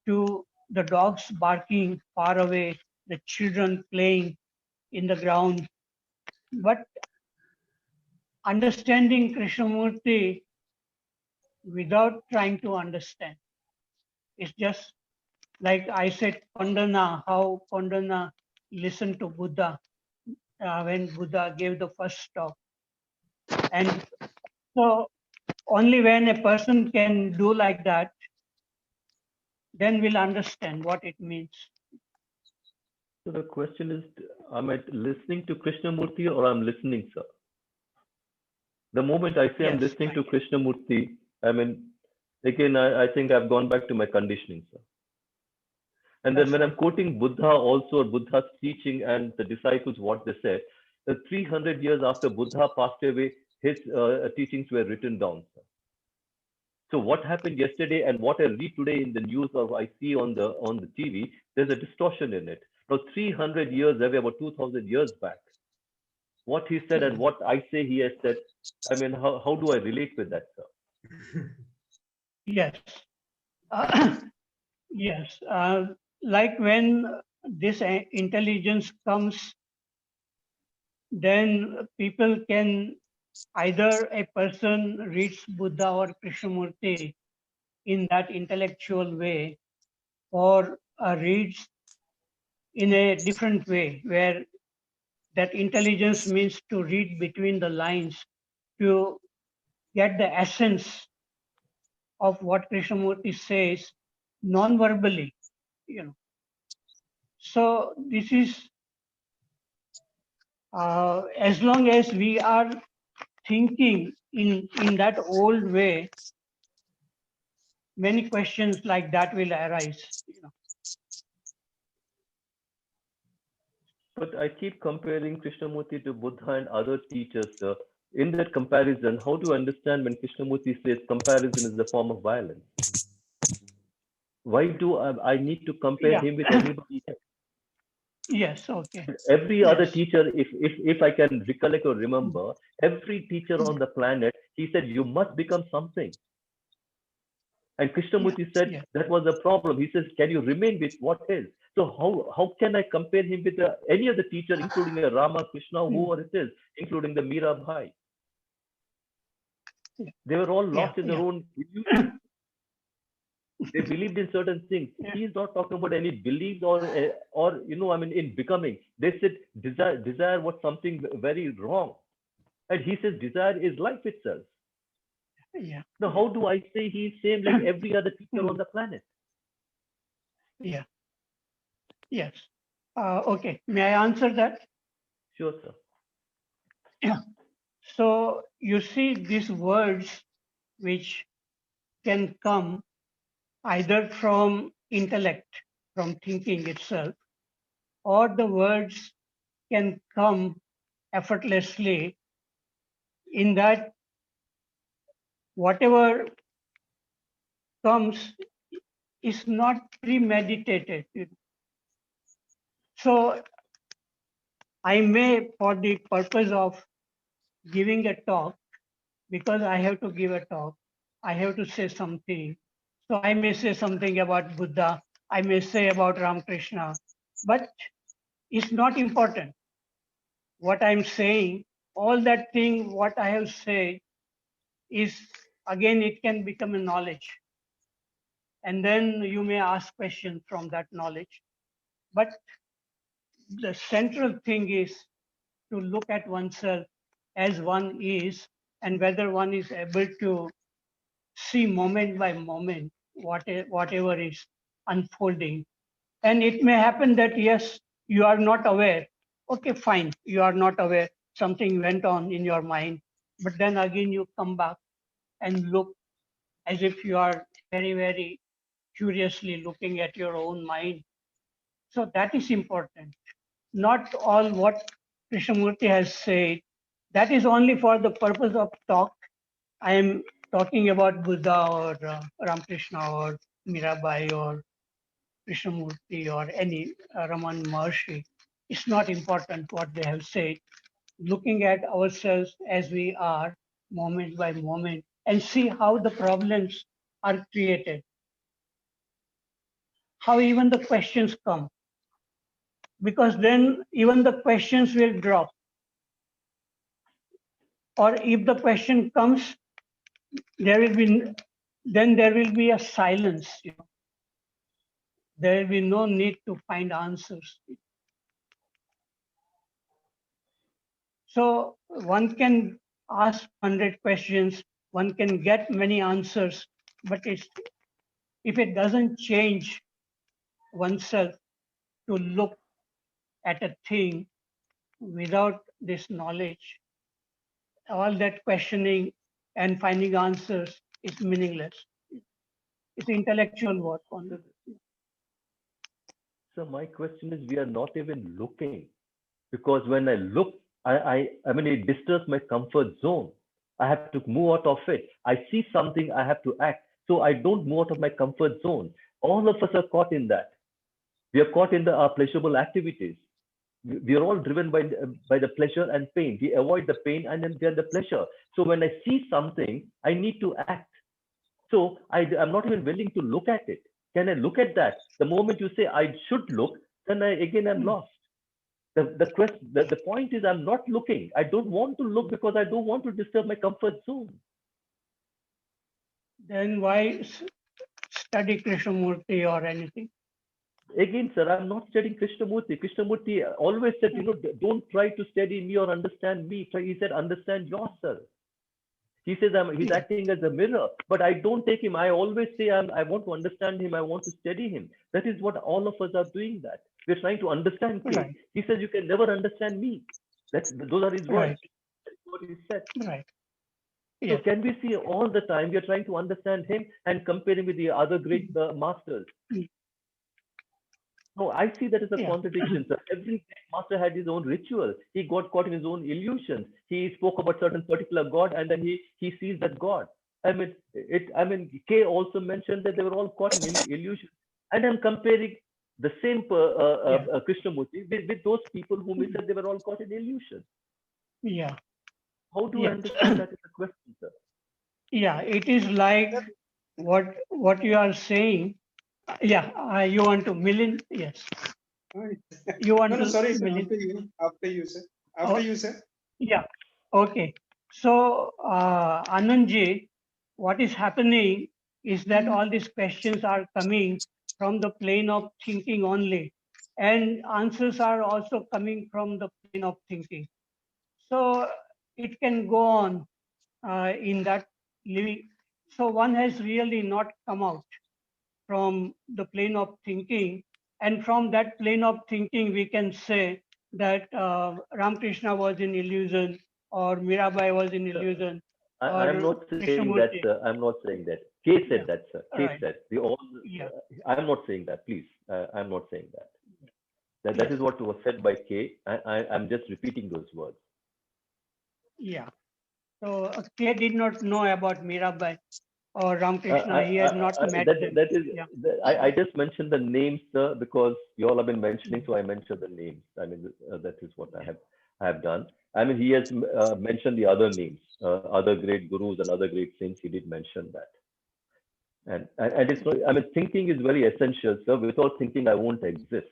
to the dogs barking far away, the children playing in the ground. But understanding Krishnamurti without trying to understand. It's just like I said, Pandana, how Pandana listened to Buddha when Buddha gave the first talk. And so only when a person can do like that, then we'll understand what it means. So the question is, am I listening to Krishnamurti or I'm listening, sir? The moment I say I'm Yes, listening to right. Krishnamurti, I mean, again, I think I've gone back to my conditioning, sir. And then That's when I'm right. quoting Buddha also, or Buddha's teaching and the disciples, what they said, 300 years after Buddha passed away, his teachings were written down, sir. So what happened yesterday and what I read today in the news or I see on the TV, there's a distortion in it. Now 300 years away, about 2000 years back, what he said and what I say he has said, I mean, how do I relate with that, sir? Yes. Yes. Like when this intelligence comes, then people can either a person reads Buddha or Krishnamurti in that intellectual way, or reads in a different way, where that intelligence means to read between the lines to get the essence of what Krishnamurti says non-verbally, you know. So this is as long as we are thinking in that old way, many questions like that will arise. You know. But I keep comparing Krishnamurti to Buddha and other teachers, sir. In that comparison, how do you understand when Krishnamurti says comparison is a form of violence? Why do I need to compare Yeah. him with anybody else? Yes. Okay. Every other Yes. teacher, if I can recollect or remember, every teacher on the planet, he said, you must become something. And Krishnamurti said Yeah. that was the problem. He says, can you remain with what is? So how can I compare him with any other teacher, including a Rama, Krishna, whoever it is, including the Mirabai? Yeah. They were all lost in their Yeah. own illusion. They believed in certain things. Yeah. He is not talking about any beliefs or I mean, in becoming. They said desire was something very wrong. And he says desire is life itself. Yeah. Now, how do I say he's same like every other teacher on the planet? Yeah. Yes. Okay. May I answer that? Sure, sir. Yeah. So you see these words which can come either from intellect, from thinking itself, or the words can come effortlessly in that whatever comes is not premeditated. So I may, for the purpose of giving a talk, because I have to give a talk, I have to say something. So I may say something about Buddha, I may say about Ramakrishna, but it's not important. What I'm saying, all that thing, what I have said is, again, it can become a knowledge. And then you may ask questions from that knowledge. But the central thing is to look at oneself as one is, and whether one is able to see moment by moment whatever is unfolding. And it may happen that, yes, you are not aware. Okay, fine, you are not aware. Something went on in your mind. But then again, you come back and look as if you are very, very curiously looking at your own mind. So that is important. not all what Krishnamurti has said. That is only for the purpose of talk. I am talking about Buddha or Ramakrishna or Mirabai or Krishnamurti or any Raman Maharshi. It's not important what they have said. Looking at ourselves as we are, moment by moment, and see how the problems are created, how even the questions come, because then even the questions will drop. Or if the question comes, there will be then there will be a silence. There will be no need to find answers. So one can ask 100 questions, one can get many answers, but if it doesn't change oneself to look at a thing without this knowledge, all that questioning and finding answers is meaningless. It's intellectual work only. So my question is, we are not even looking, because when I look, I mean, it disturbs my comfort zone. I have to move out of it. I see something, I have to act. So I don't move out of my comfort zone. All of us are caught in that. We are caught in our pleasurable activities. We are all driven by the pleasure and pain. We avoid the pain and then get the pleasure. So when I see something, I need to act. So I'm not even willing to look at it. Can I look at that? The moment you say I should look, then I'm lost. The point is, I'm not looking. I don't want to look because I don't want to disturb my comfort zone. Then why study Krishnamurti or anything? Again, sir, I'm not studying Krishnamurti. Krishnamurti always said, don't try to study me or understand me. He said, understand yourself. He says he's acting as a mirror, but I don't take him. I always say I want to understand him. I want to study him. That is what all of us are doing. That we're trying to understand him. Right. He says you can never understand me. Those are his words. Right. That's what he said. Right. So Yes. can we see all the time we are trying to understand him and compare him with the other great masters? No, I see that as a Yeah. contradiction, sir. Every great master had his own ritual. He got caught in his own illusions. He spoke about certain particular God, and then he sees that God. I mean, Kay also mentioned that they were all caught in illusions. And I'm comparing the same Krishnamurti with those people whom he said they were all caught in illusions. Yeah. How do I Yes. understand that is a question, sir? Yeah. It is like what you are saying. Yeah. You want to Milind? Yes. You want to Sorry, sir. Milind? After you, sir. After you, sir. Yeah. Okay. So, Anandji, what is happening is that all these questions are coming from the plane of thinking only, and answers are also coming from the plane of thinking. So it can go on in that living. So one has really not come out from the plane of thinking, and from that plane of thinking, we can say that Ramakrishna was in illusion, or Mirabai was in illusion. I'm not saying that, sir. I'm not saying that. Kay said that, sir. Kay said. We all. I'm not saying that. Please, I'm not saying that. That is what was said by Kay. I'm just repeating those words. Yeah. So Kay did not know about Mirabai or Ramakrishna. He had not met them. That is. I just mentioned the names, sir, because you all have been mentioning, so I mentioned the names. I mean, that is what I have done. I mean, he has mentioned the other names, other great gurus and other great saints. He did mention that. And it's not, I mean, thinking is very essential, sir. Without thinking, I won't exist.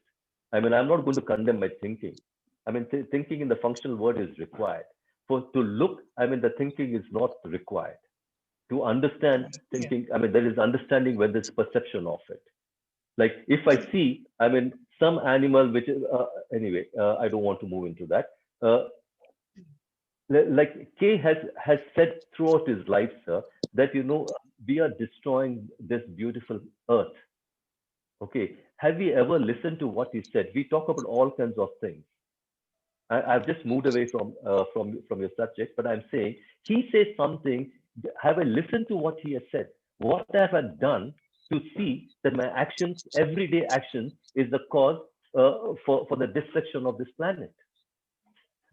I mean, I'm not going to condemn my thinking. I mean, thinking in the functional word is required. To look, I mean, the thinking is not required. To understand thinking, I mean, there is understanding when there's perception of it. Like if I see, I mean, some animal which is, anyway, I don't want to move into that. Like Kay has said throughout his life, sir, that, we are destroying this beautiful earth. Okay. Have you ever listened to what he said? We talk about all kinds of things. I've just moved away from your subject, but I'm saying he says something. Have I listened to what he has said? What have I done to see that my actions, everyday actions, is the cause for the destruction of this planet.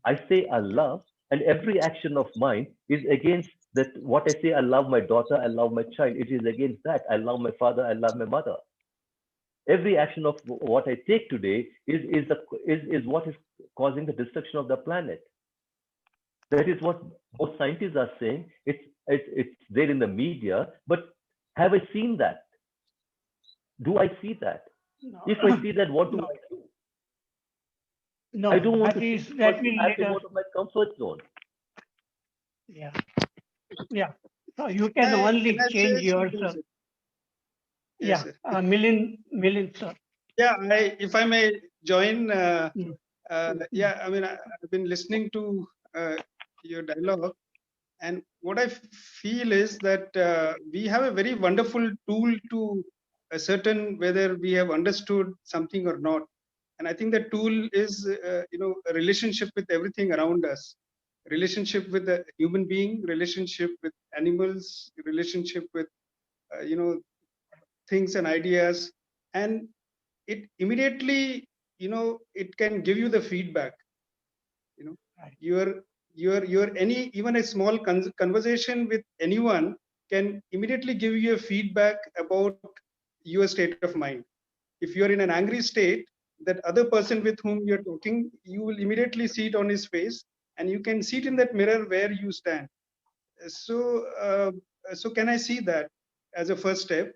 I say I love, and every action of mine is against that. What I say, I love my daughter, I love my child. It is against that. I love my father, I love my mother. Every action of what I take today is what is causing the destruction of the planet. That is what most scientists are saying. It's there in the media, but have I seen that? Do I see that? No. If I see that, what do No. I do? No, I don't want that to is see that because will I've lead been us. out of my comfort zone. Yeah, yeah. So you can Can only I change say something, yourself. sir? Yeah, Yes, sir. Milind, sir. Yeah, if I may join, Mm. yeah, I mean, I've been listening to your dialogue, and what I feel is that we have a very wonderful tool to ascertain whether we have understood something or not. And I think the tool is, a relationship with everything around us, relationship with the human being, relationship with animals, relationship with, things and ideas, and it immediately, it can give you the feedback. Right. Your any even a small conversation with anyone can immediately give you a feedback about your state of mind. If you're in an angry state, that other person with whom you're talking, you will immediately see it on his face, and you can see it in that mirror where you stand. So can I see that as a first step?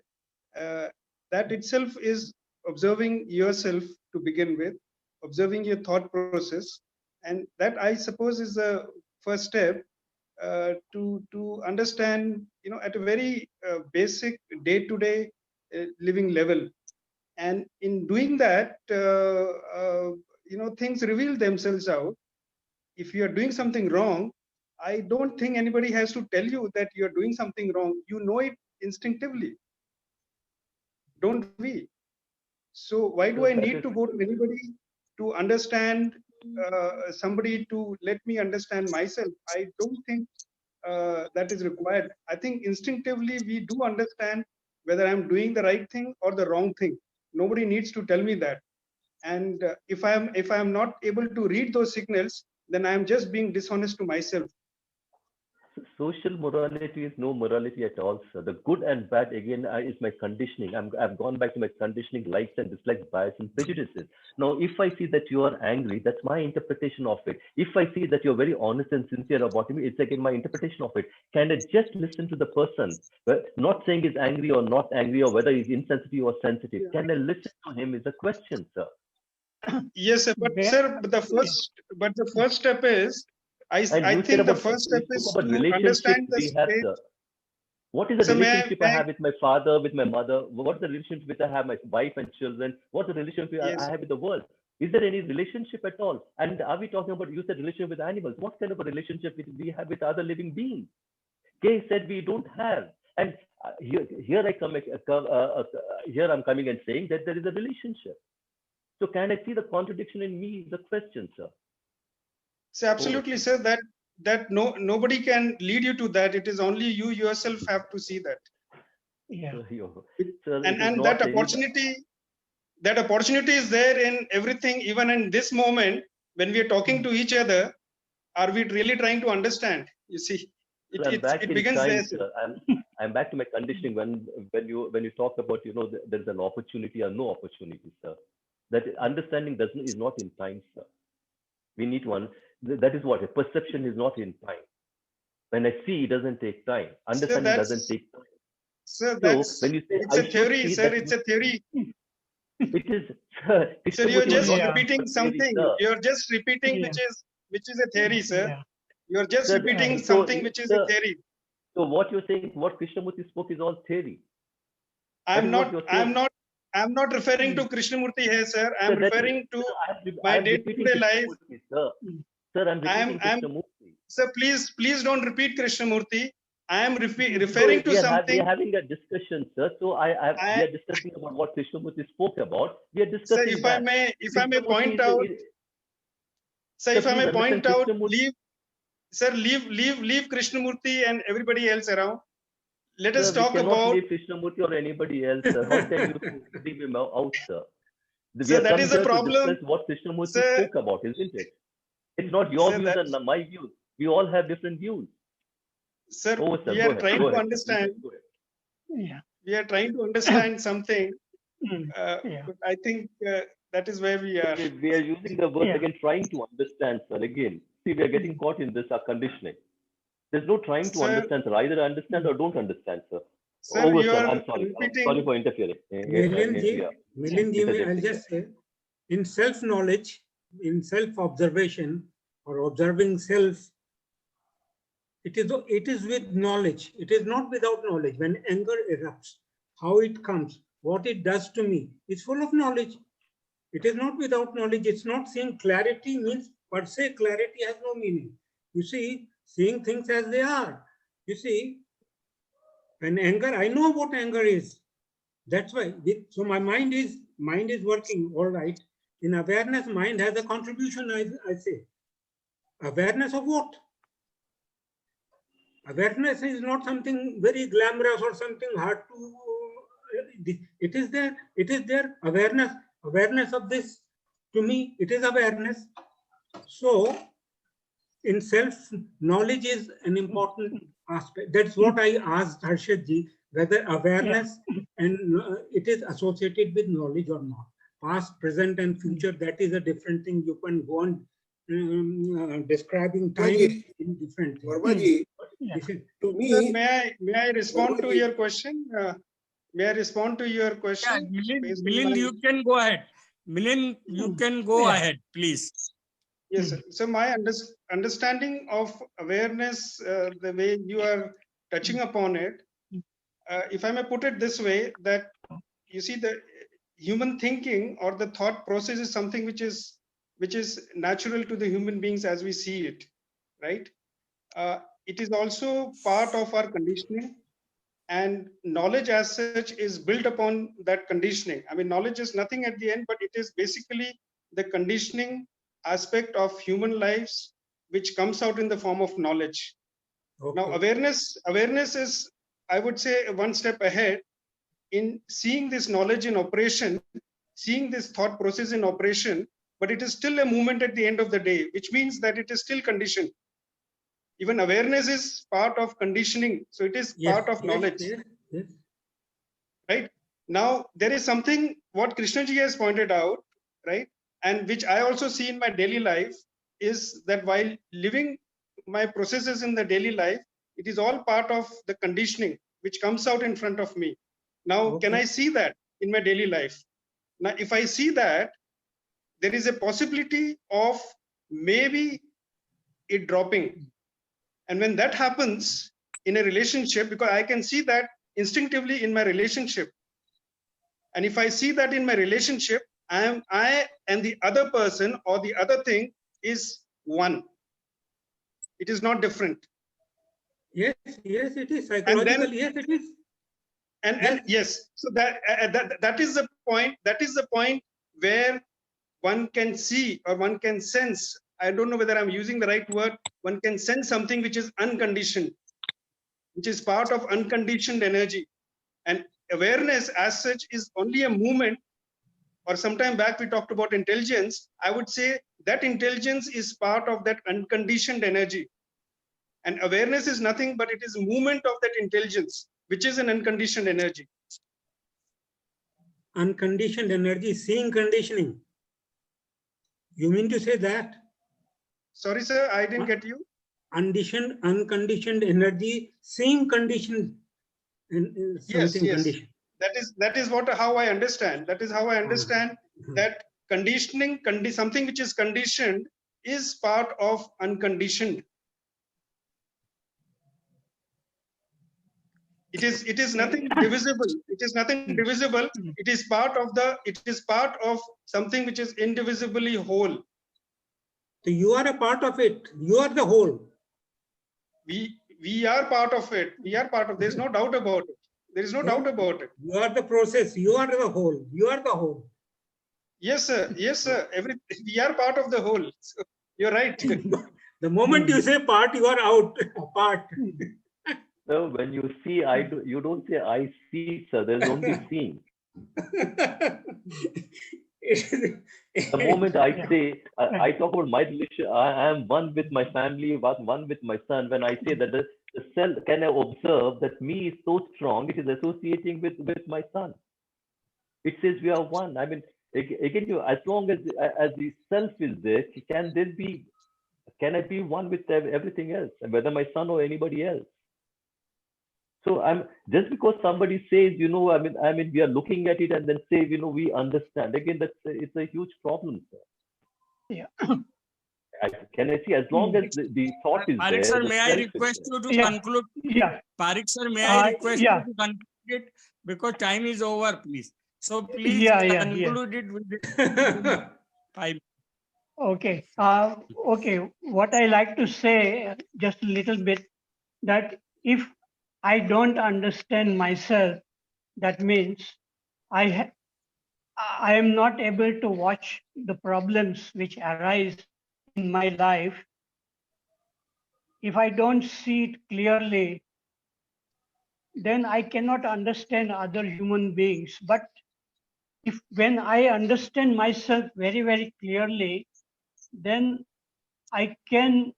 That itself is observing yourself to begin with, observing your thought process, and that, I suppose, is the first step to understand, at a very basic day-to-day living level. And in doing that, things reveal themselves out. If you are doing something wrong, I don't think anybody has to tell you that you're doing something wrong. You know it instinctively, don't we? So why do So I that need is to go to anybody to understand somebody to let me understand myself? I don't think that is required. I think instinctively we do understand whether I'm doing the right thing or the wrong thing. Nobody needs to tell me that. And if I'm not able to read those signals, then I'm just being dishonest to myself. social morality is no morality at all, sir. The good and bad again is my conditioning. I've gone back to my conditioning, likes and dislikes, bias and prejudices. Now, if I see that you are angry, that's my interpretation of it. If I see that you're very honest and sincere about me, it's again my interpretation of it. Can I just listen to the person, not saying he's angry or not angry, or whether he's insensitive or sensitive? Can I listen to him is a question, sir. Yes, sir. But Where- sir, the first step is, And I you said think the about, first step you is spoke about to relationship understand the we have, space. sir. What is the So relationship I may have with my father, with my mother? What is the relationship which I have with my wife and children? What's the relationship Yes. I have with the world? Is there any relationship at all? And are we talking about, you said relationship with animals? What kind of a relationship we have with other living beings? Kay said we don't have. And here I'm coming and saying that there is a relationship. So can I see the contradiction in me? The question, sir. So absolutely, sir, that nobody can lead you to that. It is only you yourself have to see that. Yeah. Sir, And that opportunity is there in everything, even in this moment when we are talking to each other. Are we really trying to understand? You see, So I'm back it in begins time, there. sir. I'm back to my conditioning when you talk about, there's an opportunity or no opportunity, sir. That understanding is not in time, sir. We need one. That is what a perception is not in time. When I see, it doesn't take time. Understanding doesn't take time. Sir, So when you say it's a theory, sir. that, It's a theory. it is, sir. So you're just Yeah. repeating something. You're just repeating which is a theory, sir. Yeah. You're just Sir, repeating so, something which is a sir, theory. So what you're saying, what Krishnamurti spoke is all theory. I'm not referring to Mm. Krishnamurti here, sir. I'm Sir, that is- referring to my I'm repeating day-to-day life. Krishnamurti, sir. Mm. Sir, I'm repeating I'm Krishnamurti. sir, please don't repeat Krishnamurti. I am So referring to we are something. having a discussion, sir. So we are discussing about what Krishnamurti spoke about. We are Sir, discussing if I that. may Krishnamurti point is- out, sir, if I please may point understand out, Krishnamurti. leave Krishnamurti and everybody else around. Let us Sir, we talk cannot about. leave Krishnamurti or anybody else, sir. How can you leave him out, sir? We Sir, have that come is the here to problem. discuss what Krishnamurti Sir- spoke about, isn't it? It's not your Sir, views and my views. We all have different views. Sir, Oh, sir, we go are ahead. trying Go to ahead. understand. Go ahead. Yeah. We are trying to understand something. Yeah. But I think that is where we are. We are using the word Yeah. again, trying to understand, sir. Again, see, we are getting caught in this conditioning. There's no trying to Sir- understand, sir. Either understand or don't understand, sir. Sir, Over, you sir. are I'm sorry. repeating. Sorry for interfering. Milinji, I'll Interjecting, just say, in self-knowledge, in self-observation or observing self, it is with knowledge. It is not without knowledge. When anger erupts, how it comes, what it does to me, it's full of knowledge. It is not without knowledge. It's not seeing clarity means per se clarity has no meaning. You see, seeing things as they are. You see, when anger, I know what anger is. That's why. So my mind is working all right. In awareness, mind has a contribution, I say. Awareness of what? Awareness is not something very glamorous or something hard to. It is there. It is there. Awareness of this. To me, it is awareness. So, in self, knowledge is an important aspect. That's what I asked Harshad ji, whether awareness and it is associated with knowledge or not. Past, present, and future, that is a different thing. You can go on describing time in different things. Varmaji, Yeah. This is, to Sir, me, may I respond to Varmaji, your question? May I respond to your Yeah, question? Milind, based on Milind, my- you can go ahead. Milind, you can go Yeah. ahead, please. Yes, sir. So my understanding of awareness, the way you are touching upon it, if I may put it this way, that you see the human thinking or the thought process is something which is natural to the human beings as we see it, right? It is also part of our conditioning, and knowledge as such is built upon that conditioning. I mean, knowledge is nothing at the end, but it is basically the conditioning aspect of human lives which comes out in the form of knowledge. Now awareness is, I would say, one step ahead in seeing this knowledge in operation, seeing this thought process in operation, but it is still a movement at the end of the day, which means that it is still conditioned. Even awareness is part of conditioning, so it is part of knowledge. Yes. Right now there is something what Krishnaji has pointed out, right, and which I also see in my daily life, is that while living my processes in the daily life, it is all part of the conditioning which comes out in front of me. Now can I see that in my daily life? Now if I see that, there is a possibility of maybe it dropping, and when that happens in a relationship, because I can see that instinctively in my relationship, and if I see that in my relationship, I and the other person or the other thing is one. It is not different. Yes, it is psychologically. Yes, it is. And yes, so that is the point. That is the point where one can see or one can sense. I don't know whether I'm using the right word. One can sense something which is unconditioned, which is part of unconditioned energy. And awareness as such is only a movement, or sometime back we talked about intelligence. I would say that intelligence is part of that unconditioned energy. And awareness is nothing but it is movement of that intelligence, which is an unconditioned energy. Unconditioned energy, seeing conditioning. You mean to say that? Sorry, sir, I didn't get you. Unconditioned energy, seeing condition. Yes. Condition. That is what how I understand. That is how I understand that conditioning, something which is conditioned is part of unconditioned. It is nothing divisible. It is nothing divisible. It is part of something which is indivisibly whole. So you are a part of it. You are the whole. We are part of it. We are part of. There's no doubt about it. There is no doubt about it. You are the process. You are the whole. You are the whole. Yes, sir. Yes, sir. We are part of the whole. So you're right. The moment you say part, you are out. Part. So when you see, you don't say I see, sir. There's only seeing. The moment I Yeah. say, I talk about my relation, I am one with my family, one with my son. When I say that the self, can I observe that me is so strong, it is associating with my son. It says we are one. I mean, again, as long as the self is there, can I be one with everything else, whether my son or anybody else? So I'm just because somebody says, I mean, we are looking at it and then say, we understand. Again, it's a huge problem, sir. Yeah. Can I see, as long as the thought is Parik there, sir, the may I self is request there. you to Yeah. conclude? Yeah. Parik sir, may I request Yeah. you to conclude it because time is over, please. So please Yeah. conclude it with 5. Okay. Okay. What I like to say, just a little bit, that if I don't understand myself, that means I am not able to watch the problems which arise in my life. If I don't see it clearly, then I cannot understand other human beings. But if when I understand myself very, very clearly, then I can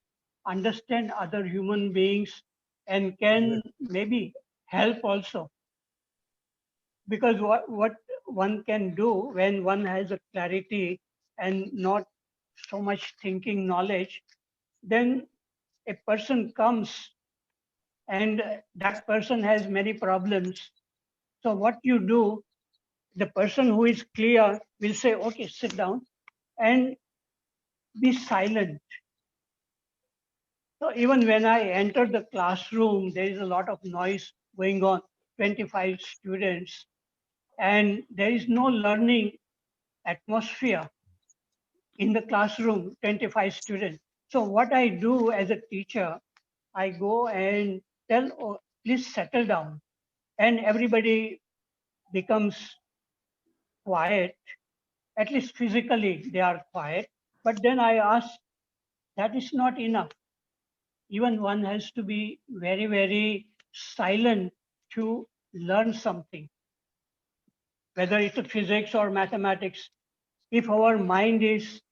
understand other human beings and can maybe help also. Because what one can do when one has a clarity and not so much thinking knowledge, then a person comes and that person has many problems. So what you do, the person who is clear will say, okay, sit down and be silent. So even when I enter the classroom, there is a lot of noise going on, 25 students, and there is no learning atmosphere in the classroom, 25 students. So what I do as a teacher, I go and tell, oh, please settle down. And everybody becomes quiet, at least physically they are quiet. But then I ask, that is not enough. Even one has to be very, very silent to learn something, whether it's a physics or mathematics. If our mind is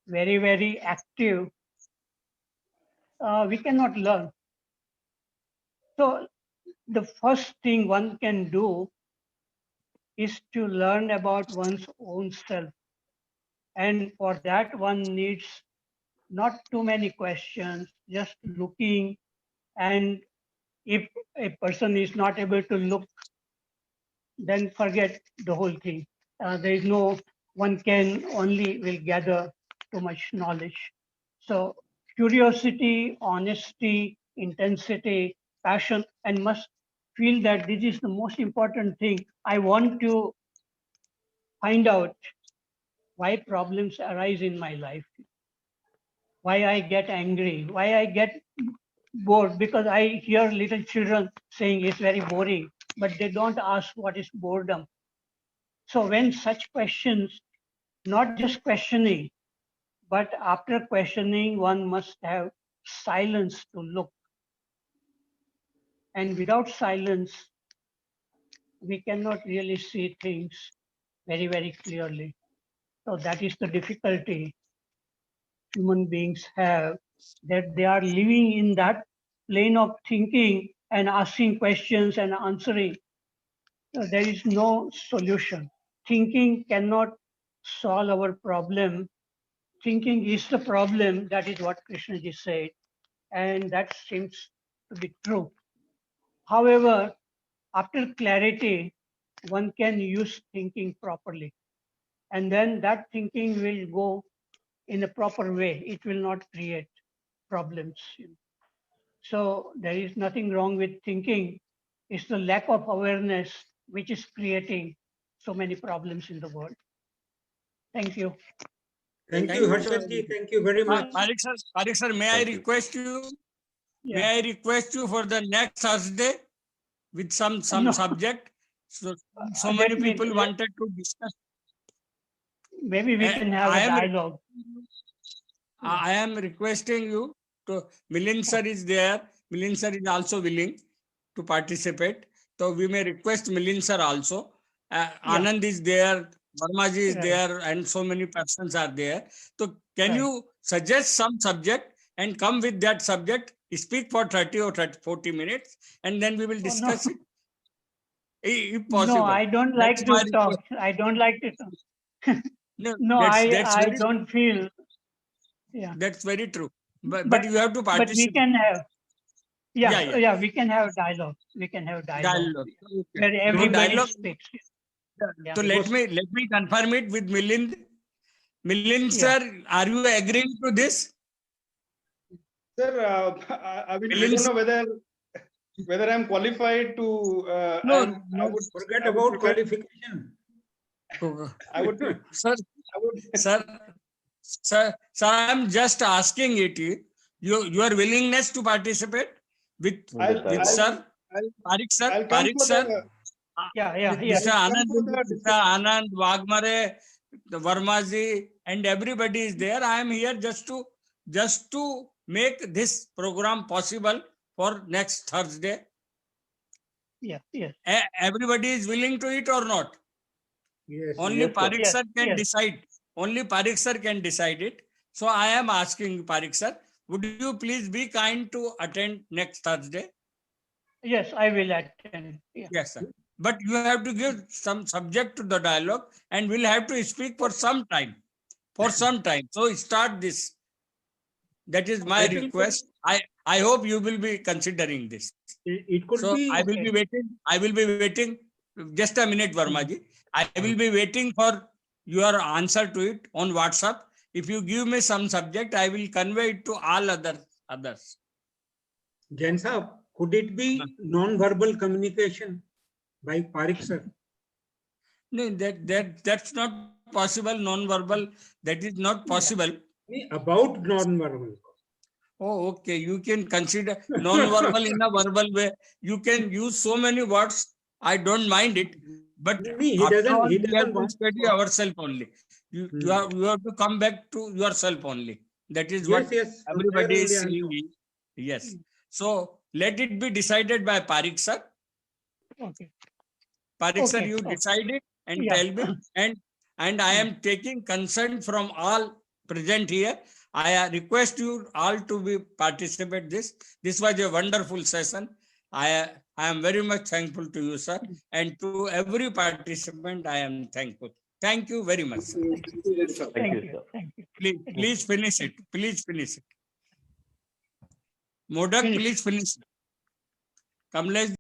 very, very active, we cannot learn. So the first thing one can do is to learn about one's own self. And for that, one needs not too many questions, just looking. And if a person is not able to look, then forget the whole thing. There is no, one can only will gather too much knowledge. So curiosity, honesty, intensity, passion, and must feel that this is the most important thing. I want to find out why problems arise in my life, why I get angry, why I get bored, because I hear little children saying it's very boring, but they don't ask what is boredom. So when such questions, not just questioning, but after questioning, one must have silence to look. And without silence, we cannot really see things very, very clearly. So that is the difficulty human beings have, that they are living in that plane of thinking and asking questions and answering. So there is no solution. Thinking cannot solve our problem. Thinking is the problem. That is what Krishnaji said. And that seems to be true. However, after clarity, one can use thinking properly. And then that thinking will go in a proper way. It will not create problems. So there is nothing wrong with thinking. It's the lack of awareness which is creating so many problems in the world. Thank you. Thank Thank you, you, Harshadji. Thank you very much. Parik sir, may I Thank you. request you? Yeah. May I request you for the next Thursday with some No. subject? So Let many me- people wanted to discuss. Maybe we can have I a am- dialogue. I am requesting you to, Milind sir is there. Milind sir is also willing to participate. So we may request Milind sir also. Anand is there. Verma ji is Right. there and so many persons are there. So can Right. you suggest some subject and come with that subject, speak for 30 or 40 minutes, and then we will Oh, discuss no. it, if No, possible. I don't That's like my to talk. request. I don't like to talk. No, No, that's I very, don't feel. Yeah. that's very true. But But you have to but we participate. can have. Yeah, Yeah, yeah. we can have dialogue. We can have dialogue Dialogue. Okay. where No everybody dialogue. speaks. Yeah. So let me confirm it with Milind. Milind Yeah. sir, are you agreeing to this? Sir, I mean, I Milind don't know whether I'm qualified to. No, I no. would Forget I would about prefer- qualification. I would. Sir, I would. sir, I'm just asking it. Your willingness to participate with I'll- sir, I'll- Parik sir, I'll come Parik for sir, the. Yeah. Mr. I'll come Anand, for the Mr. discussion. Anand, Wagmare, the Vermaji, and everybody is there. I am here just to make this program possible for next Thursday. Yeah. Yes. Everybody is willing to it or not? Yes. Only Yes, sir. Parik Yes, sir can yes. decide. Only Parik sir can decide it. So I am asking Parik sir, would you please be kind to attend next Thursday? Yes, I will attend. Yeah. Yes, sir. But you have to give some subject to the dialogue and we'll have to speak for some time. For some time. So start this. That is my I think- request. I hope you will be considering this. It could So be. I will be waiting. I will be waiting. Just a minute, Vermaji. I will be waiting for your answer to it on WhatsApp. If you give me some subject, I will convey it to all others. Jain Saab, could it be non-verbal communication by Parik sir? No, that's not possible. Non-verbal. That is not possible. About non-verbal. Oh, okay. You can consider non-verbal in a verbal way. You can use so many words. I don't mind it. But He after doesn't- all, he we have doesn't to want- study ourselves only. You have to come back to yourself only. That is what Yes. everybody is From there only saying. Yes. So let it be decided by Parik sir. Okay. Parik sir, Okay, you okay. decide it and Yeah. tell me. And I am taking consent from all present here. I request you all to be participate this. This was a wonderful session. I am very much thankful to you, sir. And to every participant, I am thankful. Thank you very much, sir. Thank you, sir. Thank you. Please finish it. Please finish it. Modak, Finish. please finish it. Kamlesh.